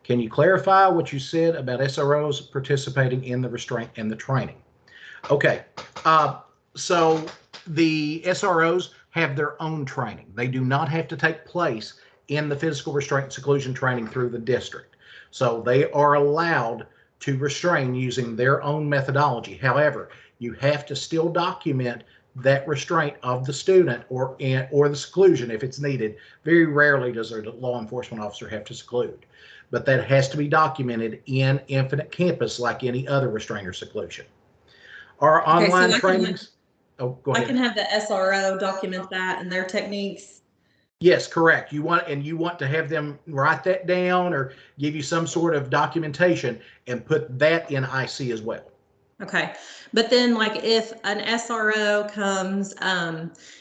Can you clarify what you said about SROs participating in the restraint and the training? Okay, so the SROs have their own training. They do not have to take place in the physical restraint and seclusion training through the district. So they are allowed to restrain using their own methodology. However, you have to still document that restraint of the student or the seclusion if it's needed. Very rarely does a law enforcement officer have to seclude, but that has to be documented in Infinite Campus like any other restraint or seclusion. Our online trainings. Oh, go ahead. I can have the SRO document that and their techniques. Yes, correct. You want to have them write that down or give you some sort of documentation and put that in IC as well. Okay. But then like if an SRO comes,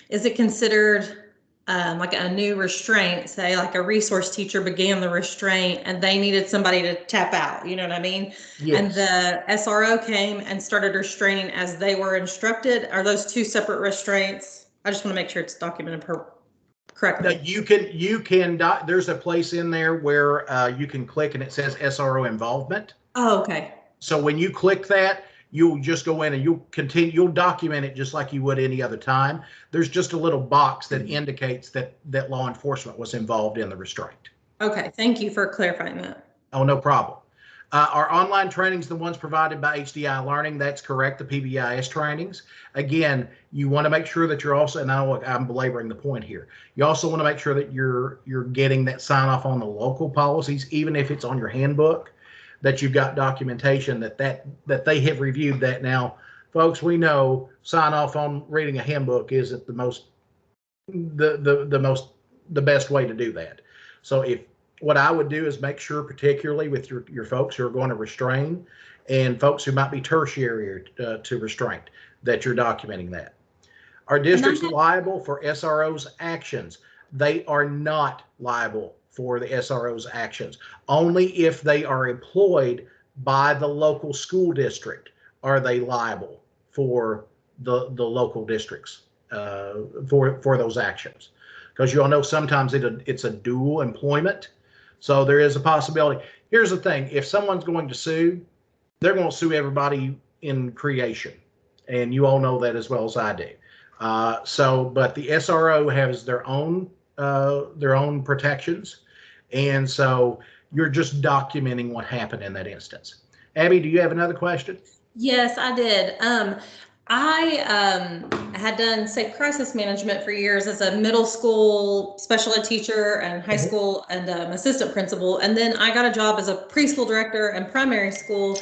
is it considered like a new restraint, say like a resource teacher began the restraint and they needed somebody to tap out, you know what I mean? Yes. And the SRO came and started restraining as they were instructed. Are those two separate restraints? I just want to make sure it's documented correctly. You can there's a place in there where you can click and it says SRO involvement. Oh, okay. So when you click that, you'll just go in and you'll document it just like you would any other time. There's just a little box that indicates that law enforcement was involved in the restraint. Okay, thank you for clarifying that. Oh, no problem. Our online trainings, the ones provided by HDI Learning, that's correct, the PBIS trainings. Again, you want to make sure that you're also, and I'm belaboring the point here, you also want to make sure that you're getting that sign off on the local policies, even if it's on your handbook, that you've got documentation that they have reviewed that. Now, folks, we know sign off on reading a handbook isn't the best way to do that. So what I would do is make sure, particularly with your folks who are going to restrain and folks who might be tertiary to restraint, that you're documenting that. Are districts liable for SRO's actions? They are not liable for the SRO's actions. Only if they are employed by the local school district are they liable for the local districts for those actions. Because you all know sometimes it's a dual employment. So there is a possibility. Here's the thing. If someone's going to sue, they're going to sue everybody in creation. And you all know that as well as I do. But the SRO has their own protections. And so you're just documenting what happened in that instance. Abby, do you have another question? Yes, I did. I had done safe crisis management for years as a middle school special ed teacher and high school and assistant principal. And then I got a job as a preschool director and primary school.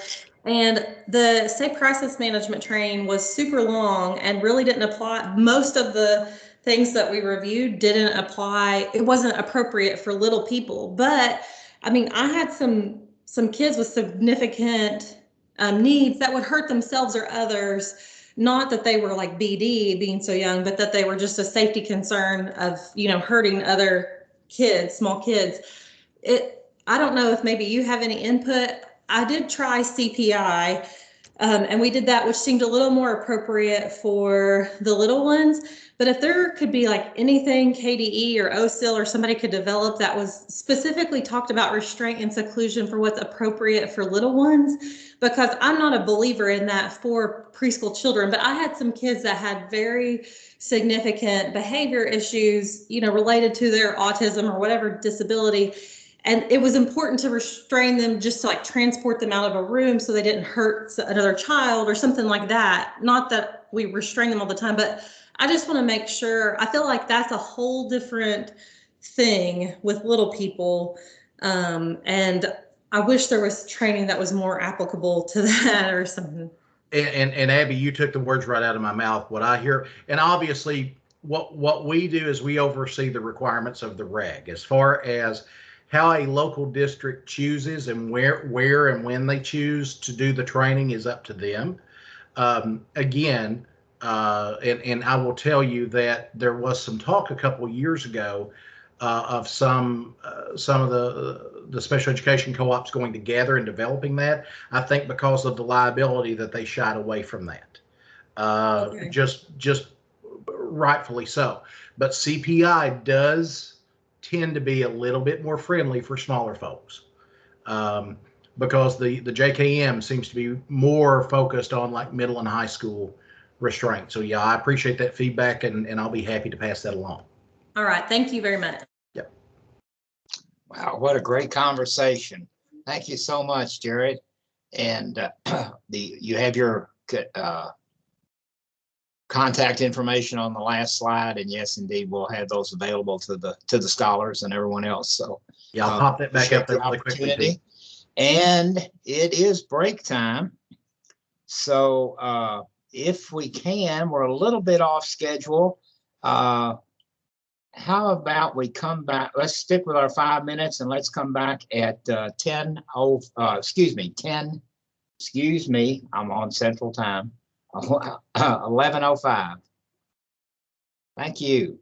And the safe crisis management training was super long and really didn't apply. Most of the things that we reviewed didn't apply. It wasn't appropriate for little people. But I mean, I had some kids with significant needs that would hurt themselves or others. Not that they were like BD being so young, but that they were just a safety concern of, hurting other kids, small kids. I don't know if maybe you have any input. I did try CPI, and we did that, which seemed a little more appropriate for the little ones. But if there could be like anything KDE or OSIL or somebody could develop that was specifically talked about restraint and seclusion for what's appropriate for little ones, because I'm not a believer in that for preschool children, but I had some kids that had very significant behavior issues, related to their autism or whatever disability. And it was important to restrain them just to like transport them out of a room so they didn't hurt another child or something like that. Not that we restrain them all the time, but I just want to make sure. I feel like that's a whole different thing with little people. And I wish there was training that was more applicable to that or something. And Abby, you took the words right out of my mouth. What I hear, and obviously what we do is we oversee the requirements of the reg as far as how a local district chooses and where and when they choose to do the training is up to them. Again, and I will tell you that there was some talk a couple of years ago of some of the special education co-ops going together and developing that. I think because of the liability that they shied away from that, Okay. just rightfully so. But CPI does tend to be a little bit more friendly for smaller folks. Because the JKM seems to be more focused on like middle and high school restraint. So yeah, I appreciate that feedback and I'll be happy to pass that along. All right. Thank you very much. Yep. Wow, what a great conversation. Thank you so much, Jared. And you have your contact information on the last slide, and yes, indeed, we'll have those available to the scholars and everyone else. So yeah, I'll pop that back up there really quickly. And it is break time. So if we can, we're a little bit off schedule. How about we come back? Let's stick with our 5 minutes and let's come back at 10. Excuse me, I'm on Central Time. 11:05. Thank you.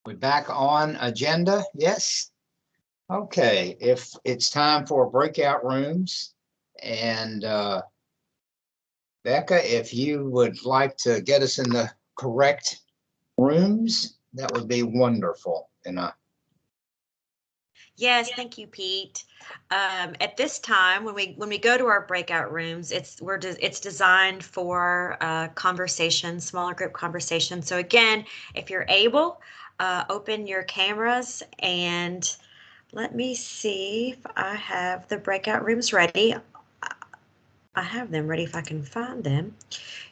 We're back on agenda, yes? Okay, if it's time for breakout rooms, and Becca, if you would like to get us in the correct rooms, that would be wonderful. And Yes, thank you, Pete. At this time, when we go to our breakout rooms, it's designed for conversation, smaller group conversation. So again, if you're able, open your cameras and let me see if I have the breakout rooms ready. I have them ready if I can find them.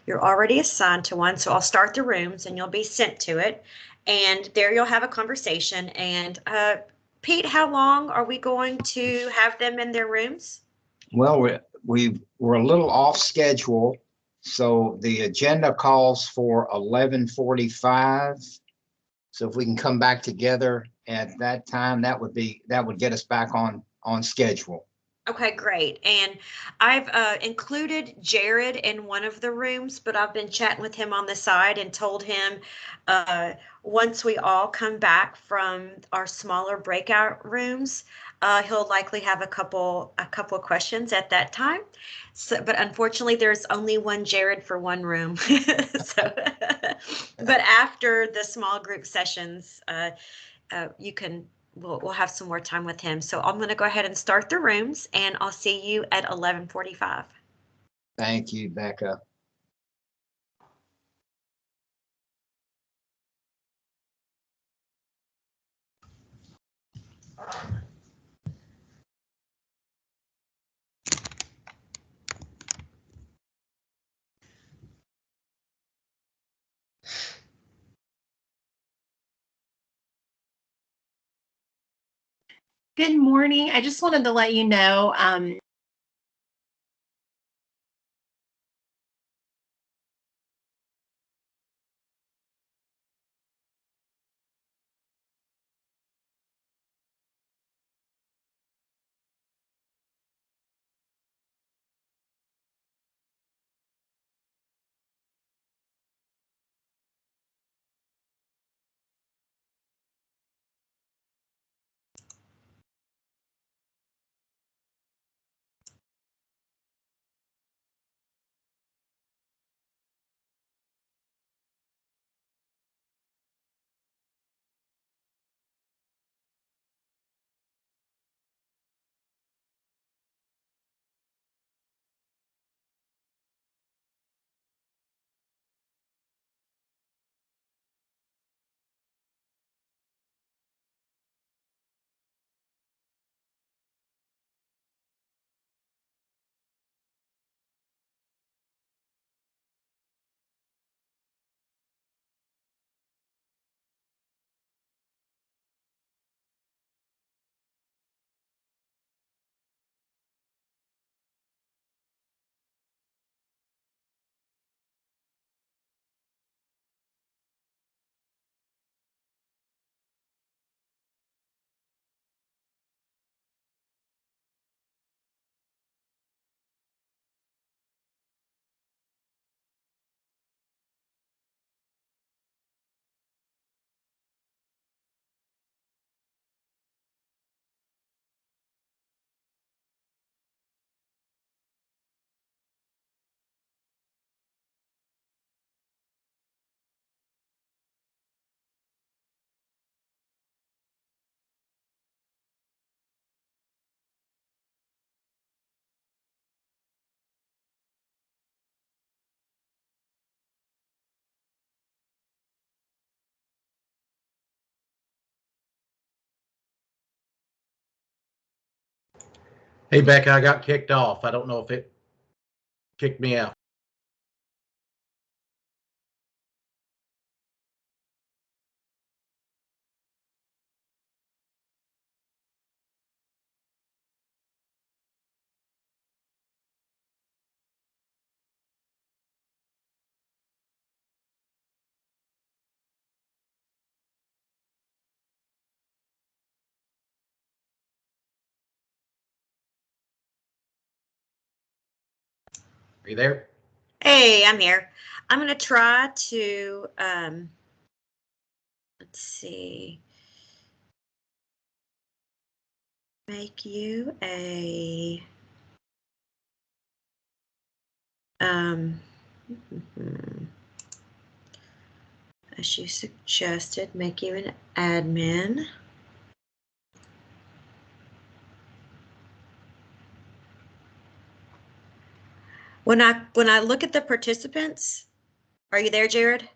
You're already assigned to one, so I'll start the rooms and you'll be sent to it. And there you'll have a conversation. And Pete, how long are we going to have them in their rooms? well, we're a little off schedule, so the agenda calls for 11:45. So if we can come back together at that time, that would get us back on schedule. Okay, great. And I've included Jared in one of the rooms, but I've been chatting with him on the side and told him once we all come back from our smaller breakout rooms, he'll likely have a couple of questions at that time. So, but unfortunately, there's only one Jared for one room. So, but after the small group sessions, you can we'll have some more time with him. So I'm going to go ahead and start the rooms, and I'll see you at 11:45. Thank you, Becca. Good morning. I just wanted to let you know, Hey, Becca, I got kicked off. I don't know if it kicked me out. Are you there? Hey, I'm here. I'm going to try to let's see. Make you a as you suggested, make you an admin. When I look at the participants, are you there, Jared?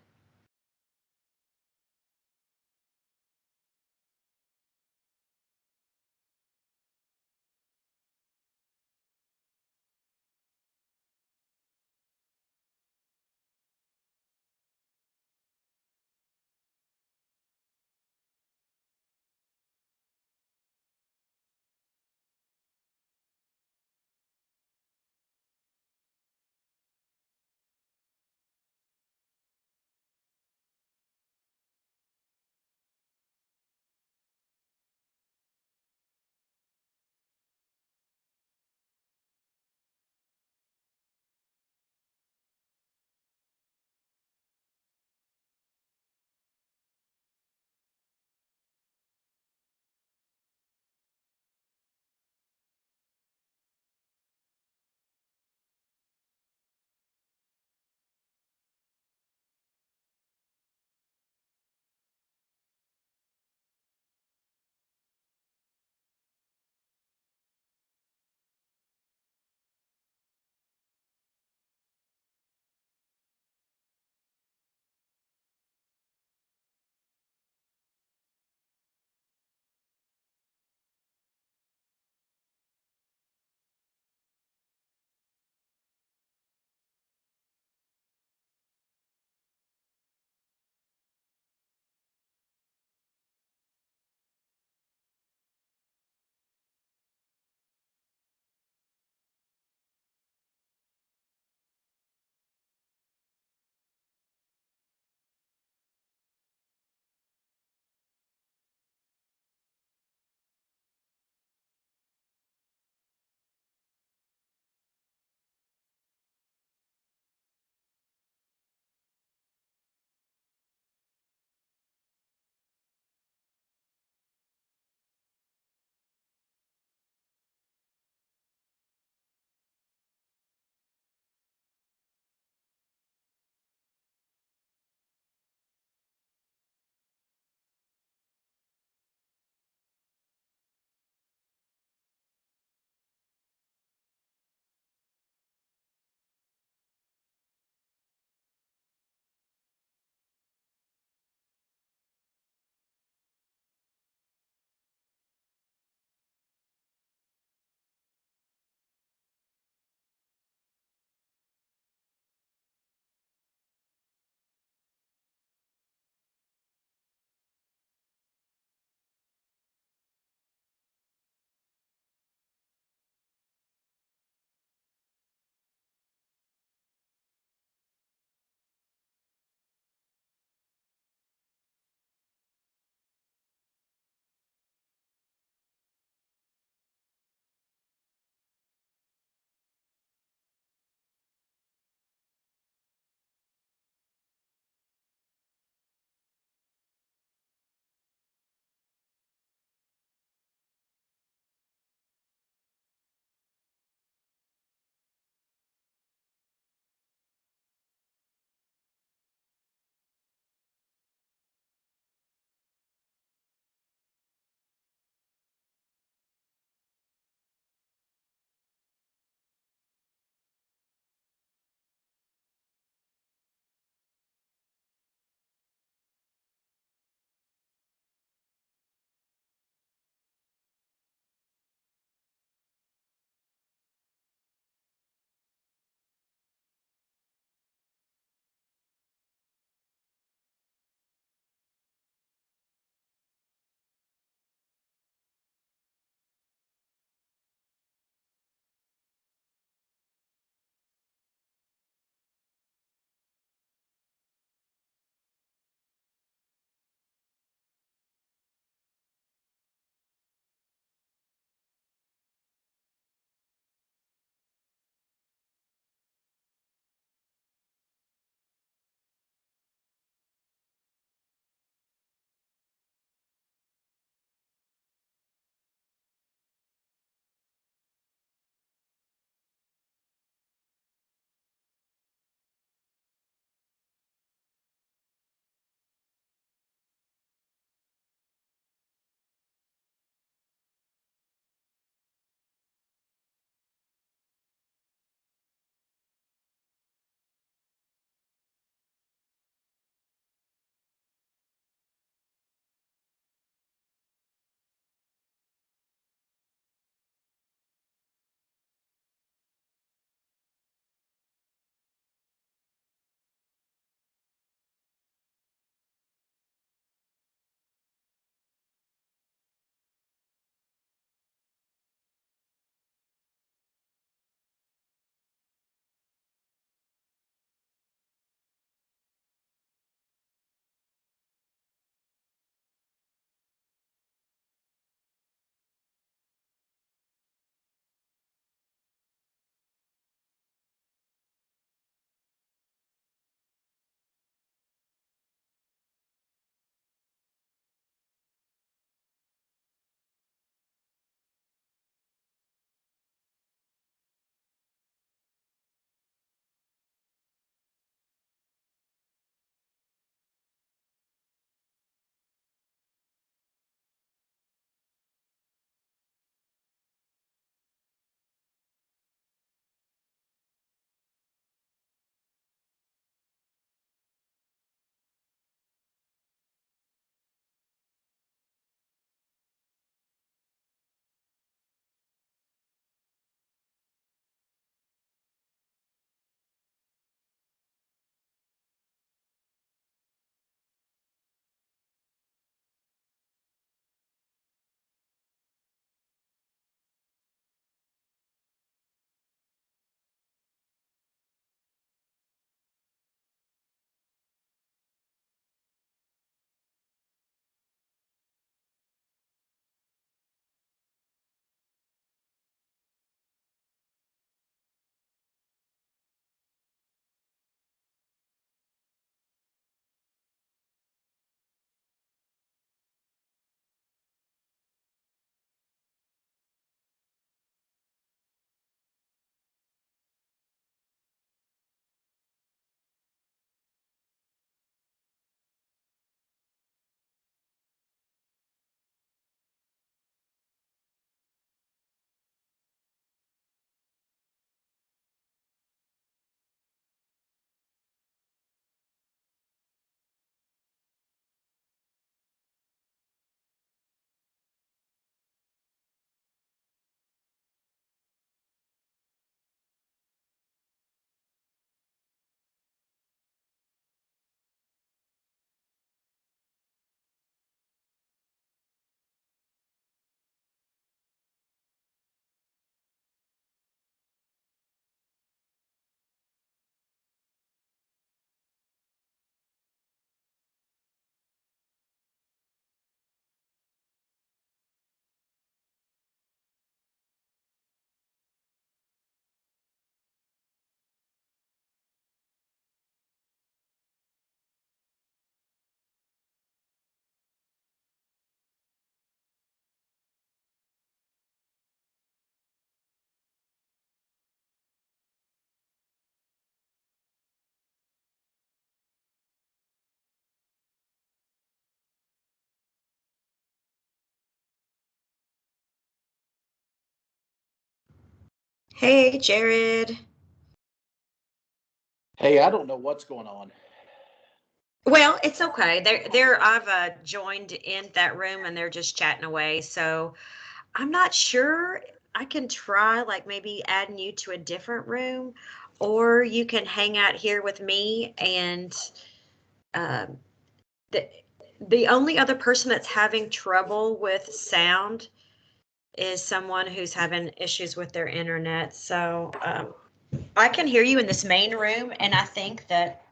Hey, Jared. Hey, I don't know what's going on. Well, it's okay. I've joined in that room and they're just chatting away. So I'm not sure. I can try like maybe adding you to a different room, or you can hang out here with me. And um, the the only other person that's having trouble with sound is someone who's having issues with their internet. So I can hear you in this main room, and I think that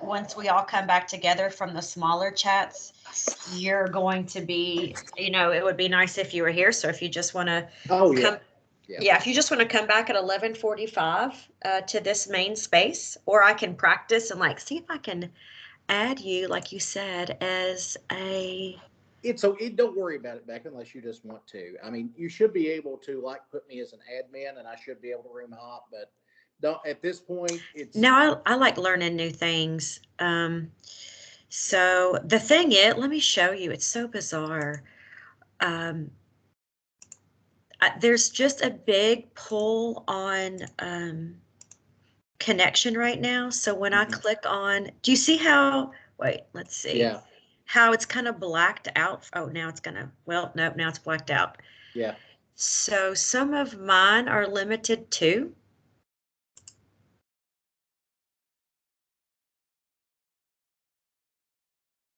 once we all come back together from the smaller chats, you're going to be, it would be nice if you were here. So if you just want to Oh, come, yeah. yeah, if you just want to come back at 11:45 to this main space, or I can practice and like see if I can add you, like you said, as a. Don't worry about it, Becca, unless you just want to. I mean, you should be able to like put me as an admin, and I should be able to room hop. But don't at this point. It's No, I like learning new things. So the thing is, let me show you. It's so bizarre. Um, there's just a big pull on connection right now. So when I click on, do you see how, wait, let's see. yeah, How it's kind of blacked out. Oh, now it's gonna, well, nope, now it's blacked out. yeah. So some of mine are limited too.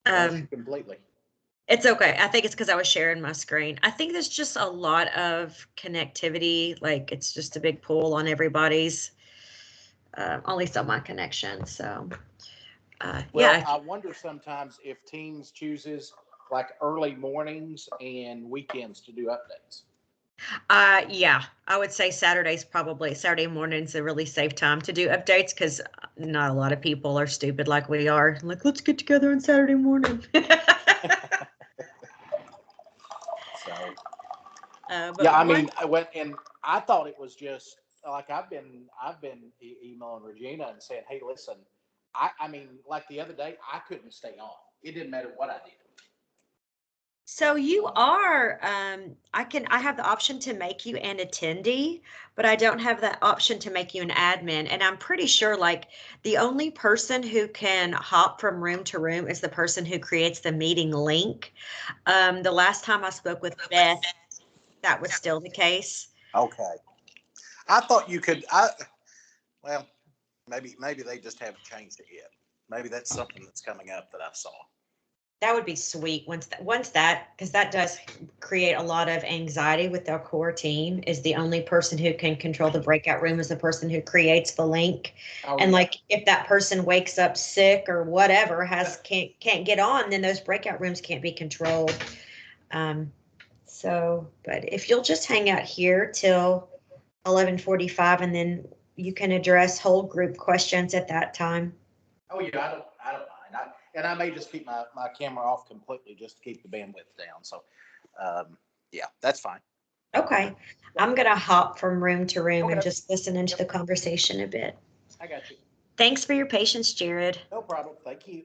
Lost you completely. It's okay. I think it's because I was sharing my screen. I think there's just a lot of connectivity. Like it's just a big pull on everybody's, at least on my connection. So, Well, yeah. I wonder sometimes if Teams chooses like early mornings and weekends to do updates. Yeah, I would say Saturday morning's a really safe time to do updates because not a lot of people are stupid like we are. Like, let's get together on Saturday morning. So, But yeah, I mean, I thought it was just like I've been emailing Regina and saying, hey, listen, I mean, like the other day, I couldn't stay on. It didn't matter what I did. So you are, I have the option to make you an attendee, but I don't have the option to make you an admin. And I'm pretty sure like the only person who can hop from room to room is the person who creates the meeting link. The last time I spoke with Beth, that was still the case. Okay. I thought you could, well, maybe they just haven't changed it yet. Maybe that's something that's coming up that I saw. That would be sweet once that, because that does create a lot of anxiety with our core team. Is the only person who can control the breakout room is the person who creates the link. Oh, And yeah. like if that person wakes up sick or whatever, can't get on, then those breakout rooms can't be controlled. But if you'll just hang out here till 11:45, and then you can address whole group questions at that time. Oh yeah, I don't mind. I may just keep my camera off completely just to keep the bandwidth down. So, yeah, that's fine. Okay. I'm going to hop from room to room and Okay. just listen into the conversation a bit. I got you. Thanks for your patience, Jared. No problem. Thank you.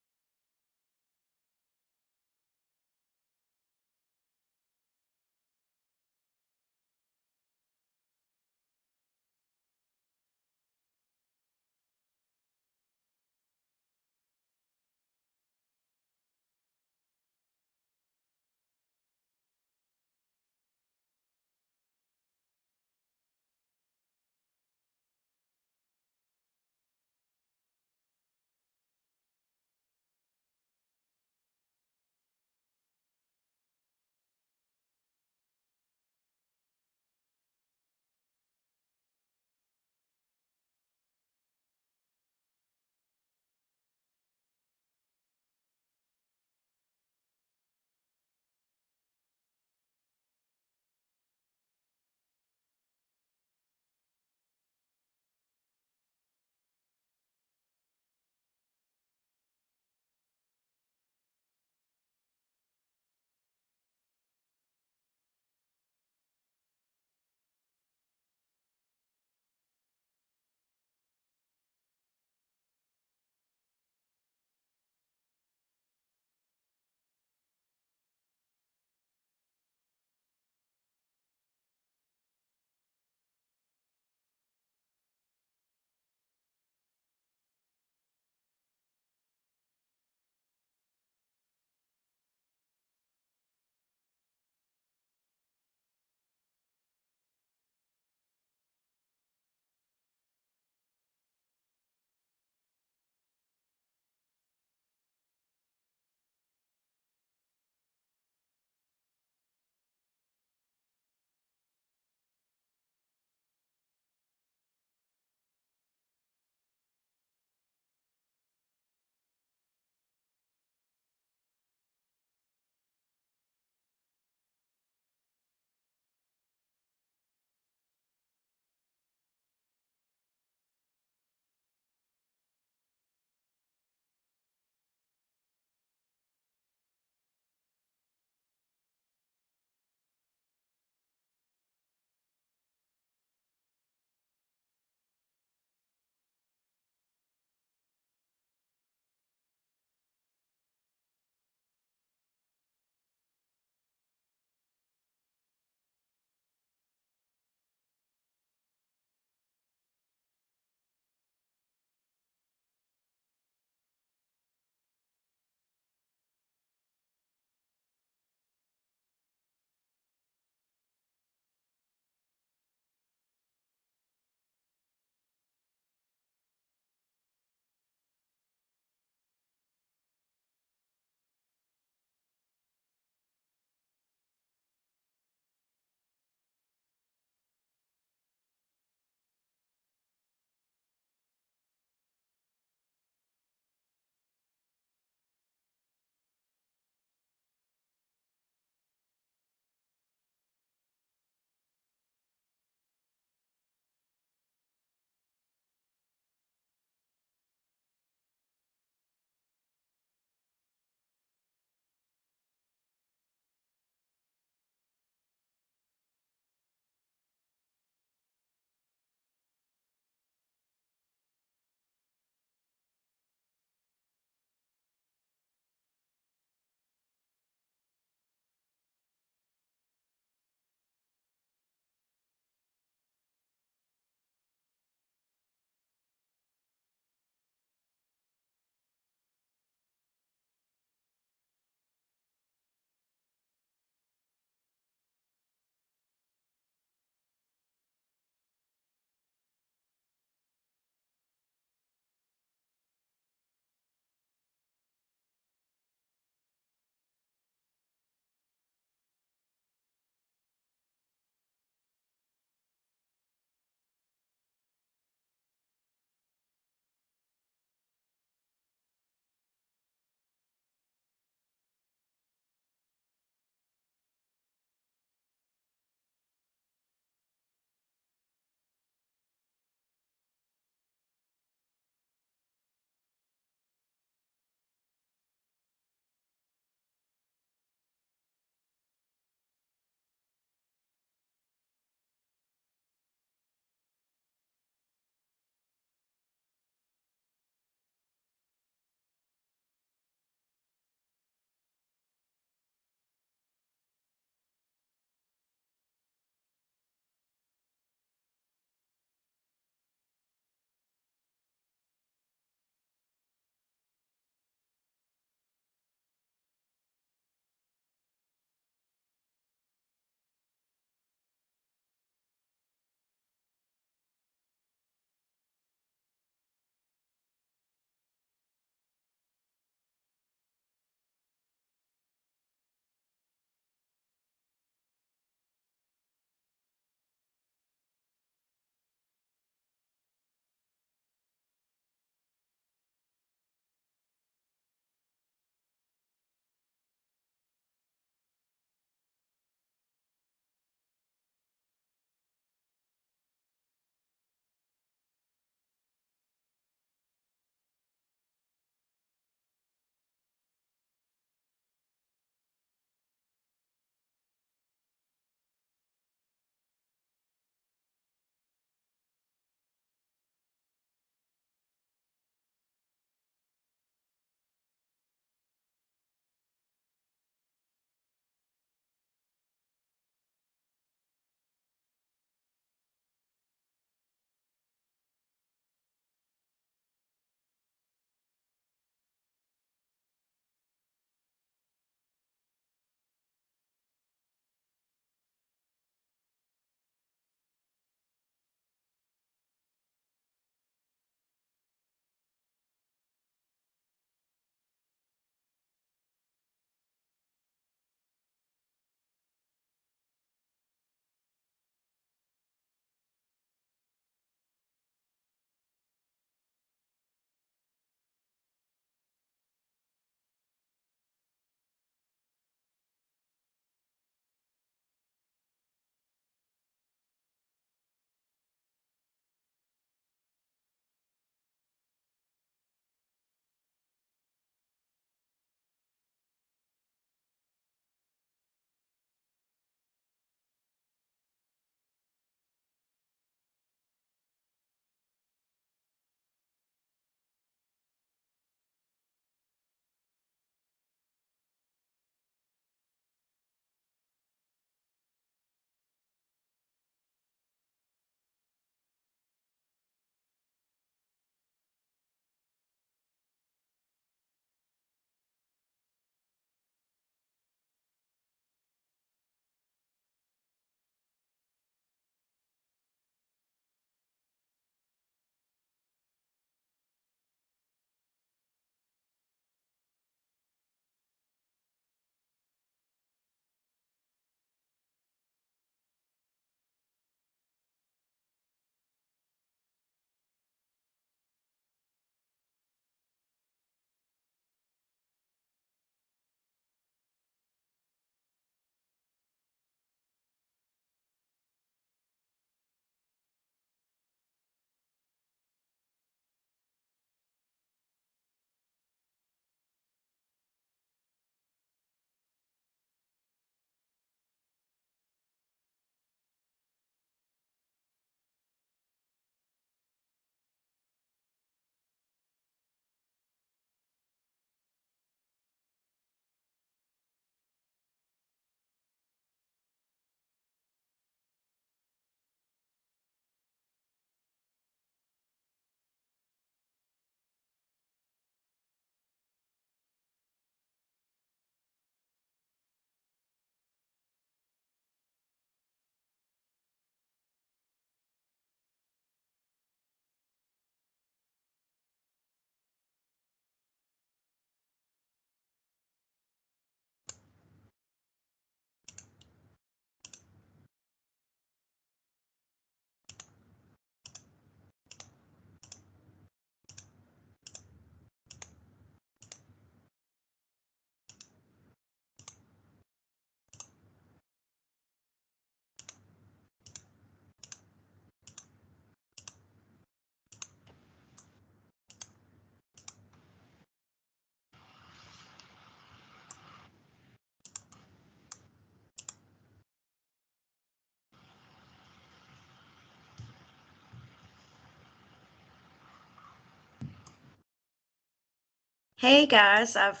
Hey guys, I've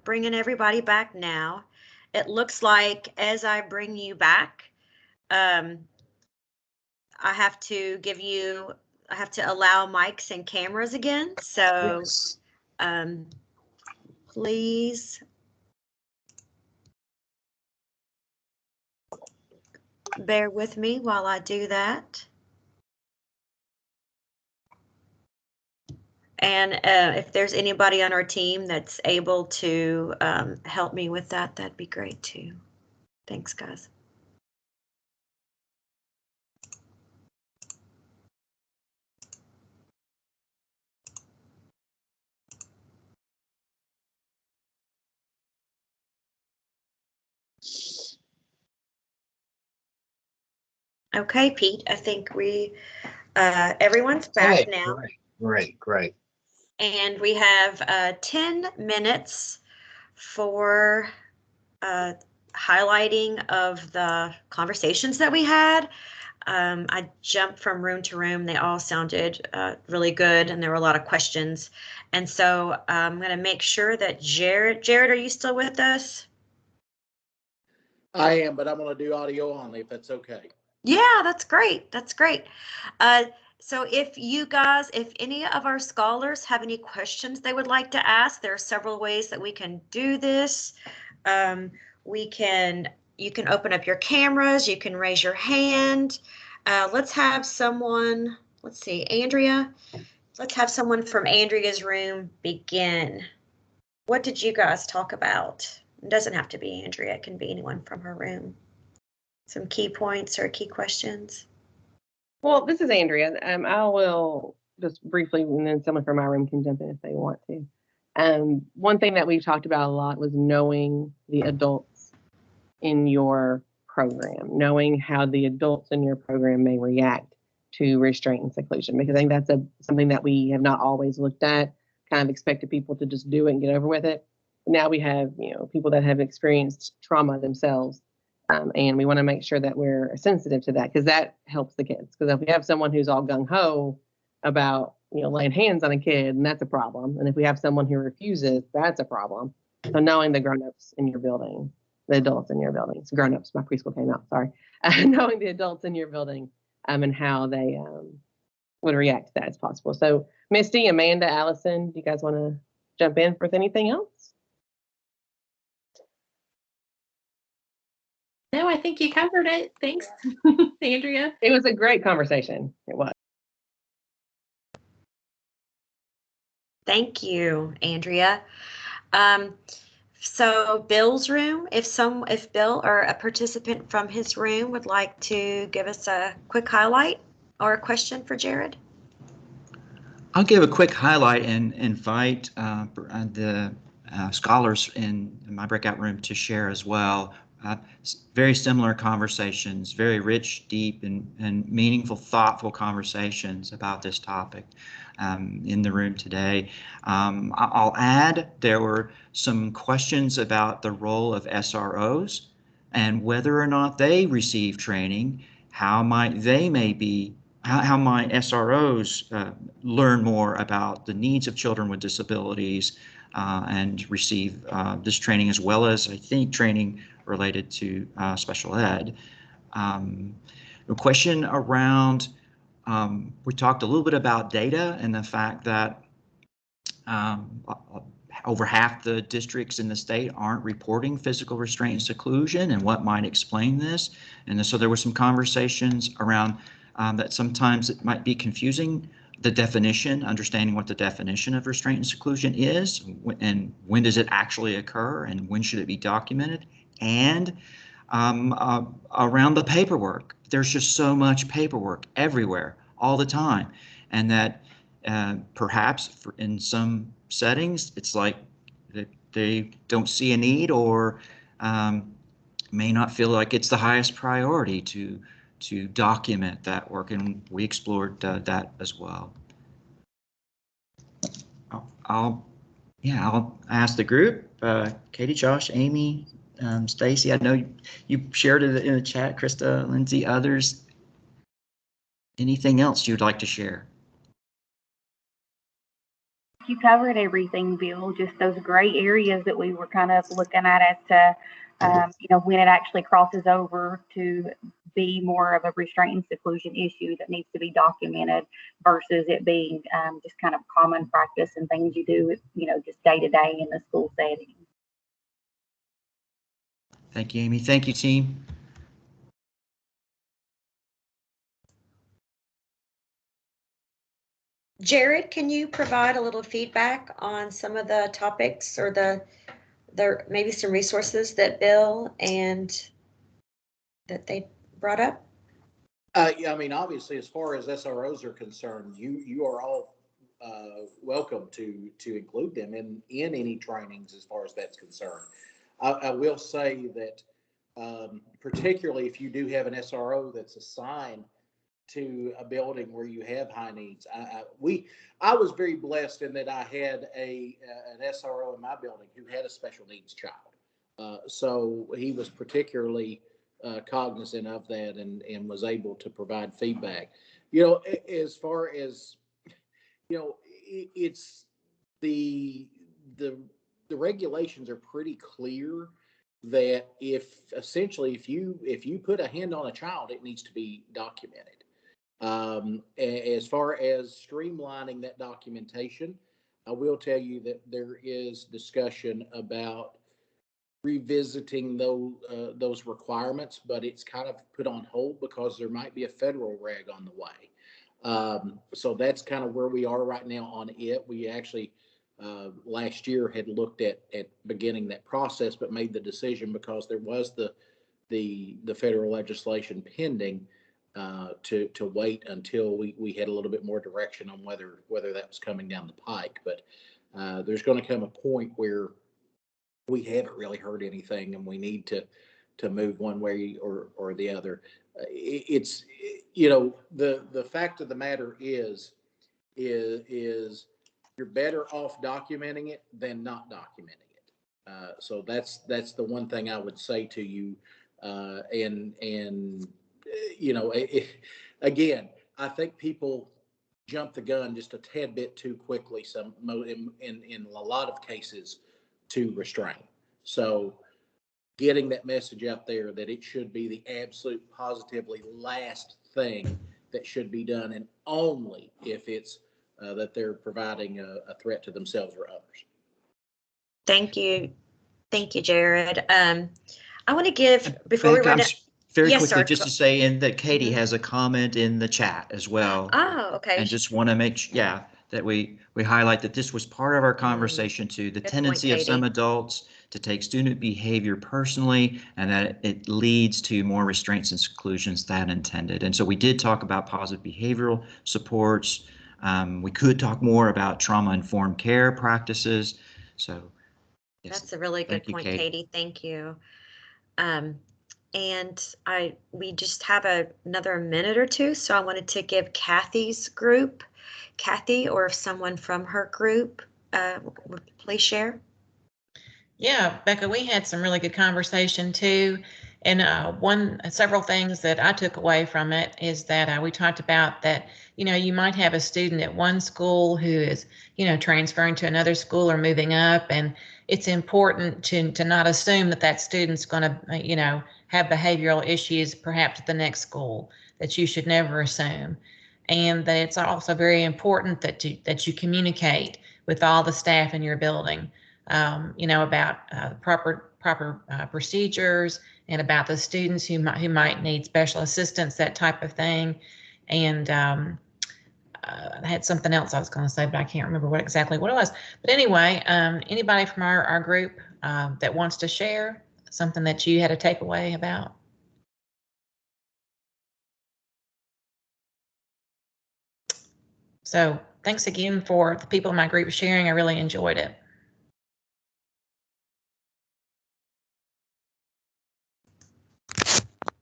bringing everybody back now. It looks like as I bring you back, I have to allow mics and cameras again. So Yes. please bear with me while I do that. And if there's anybody on our team that's able to help me with that, that'd be great too. Thanks, guys. Okay, Pete, I think everyone's back Hey, now. great. And we have 10 minutes for highlighting of the conversations that we had. I jumped from room to room. They all sounded really good, and there were a lot of questions. And so I'm going to make sure that Jared, are you still with us? I am, but I'm going to do audio only if that's okay. Yeah, that's great. That's great. So if any of our scholars have any questions they would like to ask, there are several ways that we can do this. You can open up your cameras, you can raise your hand. Let's have someone, let's see, Andrea. Let's have someone from Andrea's room begin. What did you guys talk about? It doesn't have to be Andrea, it can be anyone from her room. Some key points or key questions. Well, this is Andrea. I will just briefly, and then someone from my room can jump in if they want to. One thing that we've talked about a lot was knowing the adults in your program, knowing how the adults in your program may react to restraint and seclusion, because I think that's something that we have not always looked at, kind of expected people to just do it and get over with it. Now we have, people that have experienced trauma themselves. And we want to make sure that we're sensitive to that, because that helps the kids. Because if we have someone who's all gung-ho about, laying hands on a kid, and that's a problem. And if we have someone who refuses, that's a problem. So knowing the grown-ups in your building, the adults in your building, so grown-ups, my preschool came out, sorry. Knowing the adults in your building and how they would react to that as possible. So Misty, Amanda, Allison, do you guys want to jump in with anything else? No, I think you covered it. Thanks, Andrea. It was a great conversation. It was. Thank you, Andrea. So Bill's room, if Bill or a participant from his room would like to give us a quick highlight or a question for Jared. I'll give a quick highlight and invite the scholars in my breakout room to share as well. Very similar conversations, very rich, deep, and meaningful, thoughtful conversations about this topic in the room today. I'll add there were some questions about the role of SROs and whether or not they receive training, how might SROs learn more about the needs of children with disabilities and receive this training, as well as, I think, training related to special ed. A question around, we talked a little bit about data and the fact that over half the districts in the state aren't reporting physical restraint and seclusion, and what might explain this. And so there were some conversations around that sometimes it might be confusing, the definition, understanding what the definition of restraint and seclusion is, and when does it actually occur, and when should it be documented, and around the paperwork. There's just so much paperwork everywhere, all the time, and that perhaps in some settings, it's like they don't see a need, or may not feel like it's the highest priority to document that work, and we explored that as well. I'll ask the group, Katie, Josh, Amy, Stacy. I know you shared it in the chat. Krista, Lindsay, others. Anything else you'd like to share? you covered everything, Bill. Just those gray areas that we were kind of looking at as to, when it actually crosses over to be more of a restraint and seclusion issue that needs to be documented versus it being just kind of common practice and things you do, just day to day in the school setting. Thank you, Amy. Thank you, team. Jared, can you provide a little feedback on some of the topics or the maybe some resources that Bill and that they brought up? Yeah, I mean, obviously, as far as SROs are concerned, you are all welcome to include them in any trainings as far as that's concerned. I will say that particularly if you do have an SRO that's assigned to a building where you have high needs, I was very blessed in that I had an SRO in my building who had a special needs child, so he was particularly cognizant of that and was able to provide feedback. As far as it's the regulations are pretty clear that if you put a hand on a child, it needs to be documented. As far as streamlining that documentation, I will tell you that there is discussion about revisiting those requirements, but it's kind of put on hold because there might be a federal reg on the way. So that's kind of where we are right now on it. We actually last year had looked at beginning that process, but made the decision because there was the federal legislation pending to wait until we had a little bit more direction on whether that was coming down the pike. But there's going to come a point where we haven't really heard anything, and we need to move one way or the other. It's the fact of the matter is you're better off documenting it than not documenting it. So that's the one thing I would say to you. Again, I think people jump the gun just a tad bit too quickly. In a lot of cases, to restrain. So getting that message out there that it should be the absolute positively last thing that should be done, and only if it's that they're providing a threat to themselves or others. Thank you, Jared. I want to give before we run it. Very Yes, quickly, sir. just to say in that Katie has a comment in the chat as well. Oh, okay. And just want to make sure, that we highlight that this was part of our conversation too. The tendency of some adults to take student behavior personally, and that it leads to more restraints and seclusions than intended. And so we did talk about positive behavioral supports. We could talk more about trauma-informed care practices. So yes, that's a really good point, Katie. Thank you. And we just have another minute or two, so I wanted to give Kathy's group, Kathy, or if someone from her group would please share. Yeah, Becca, we had some really good conversation too. And several things that I took away from it is that we talked about that, you might have a student at one school who is, transferring to another school or moving up. And it's important to not assume that student's going to, have behavioral issues perhaps at the next school, that you should never assume. And that it's also very important that you communicate with all the staff in your building, about proper procedures and about the students who might need special assistance, that type of thing. And I had something else I was going to say, but I can't remember exactly what it was. But anyway, anybody from our group that wants to share something that you had a takeaway about? So thanks again for the people in my group sharing. I really enjoyed it.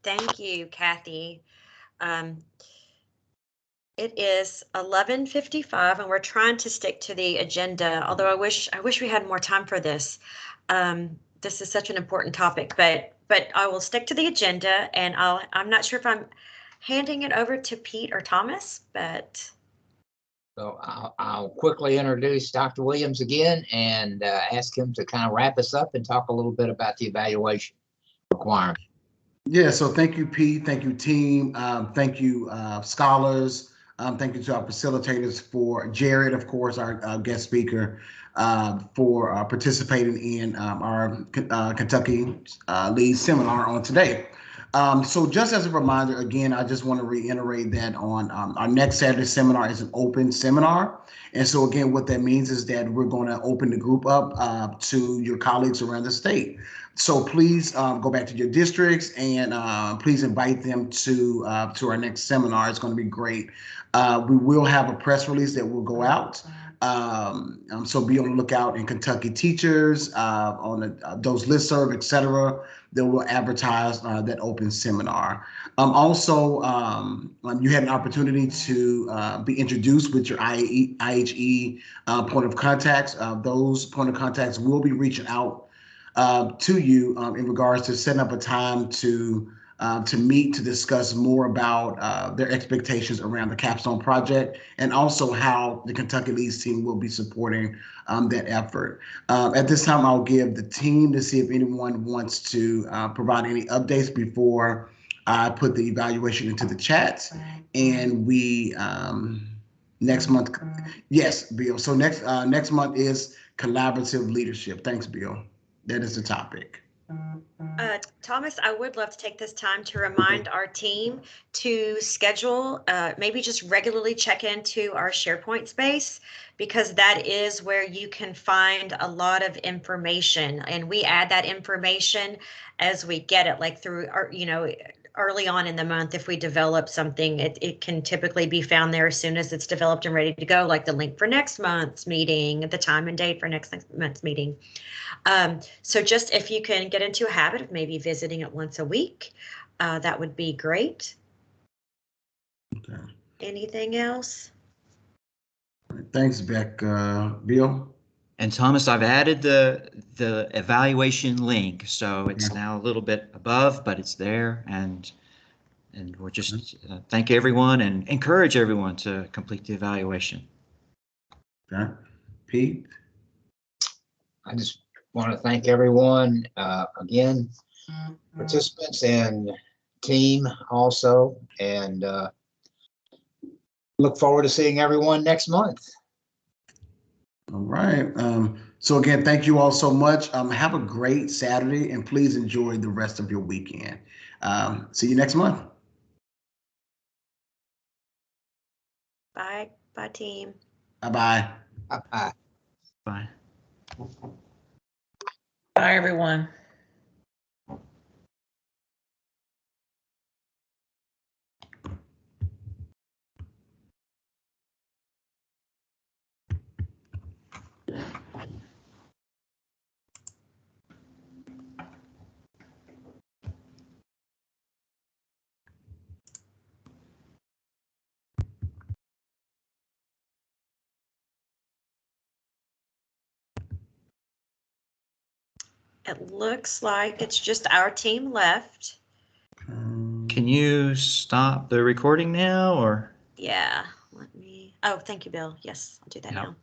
Thank you, Kathy. It is 11:55 and we're trying to stick to the agenda, although I wish we had more time for this. This is such an important topic, but I will stick to the agenda, and I'm not sure if I'm handing it over to Pete or Thomas, but So I'll quickly introduce Dr. Williams again and ask him to kind of wrap us up and talk a little bit about the evaluation requirement. Yeah, so thank you, Pete. Thank you, team. Thank you, scholars. Thank you to our facilitators, for Jared, of course, our guest speaker, for participating in our Kentucky Lead Seminar on today. So just as a reminder, again, I just want to reiterate that on our next Saturday seminar is an open seminar. And so again, what that means is that we're going to open the group up to your colleagues around the state. So please go back to your districts and please invite them to our next seminar. It's going to be great. We will have a press release that will go out. So be on the lookout in Kentucky Teachers, on those listserv, et cetera, that will advertise that open seminar. Also, you had an opportunity to be introduced with your IHE point of contacts. Those point of contacts will be reaching out to you in regards to setting up a time to meet to discuss more about their expectations around the capstone project, and also how the Kentucky Leads team will be supporting that effort. At this time, I'll give the team to see if anyone wants to provide any updates before I put the evaluation into the chat. And we next month, yes, Bill. So next month is collaborative leadership. Thanks, Bill. That is the topic. Thomas, I would love to take this time to remind our team to schedule, maybe just regularly check into our SharePoint space, because that is where you can find a lot of information, and we add that information as we get it, like through our, early on in the month. If we develop something, it can typically be found there as soon as it's developed and ready to go, like the link for next month's meeting, the time and date for next month's meeting. So just if you can get into a habit of maybe visiting it once a week, that would be great. Okay. Anything else? Thanks, Beck. Bill? And Thomas, I've added the evaluation link, so it's now a little bit above, but it's there, and we're just thank everyone and encourage everyone to complete the evaluation. Okay. Pete? I just want to thank everyone again, participants and team also, and look forward to seeing everyone next month. All right. So again, thank you all so much. Have a great Saturday, and please enjoy the rest of your weekend. See you next month. Bye. Bye, team. Bye-bye. Bye-bye. Bye. Bye, everyone. It looks like it's just our team left. Can you stop the recording now, or? Yeah, let me, oh, thank you, Bill. Yes, I'll do that now.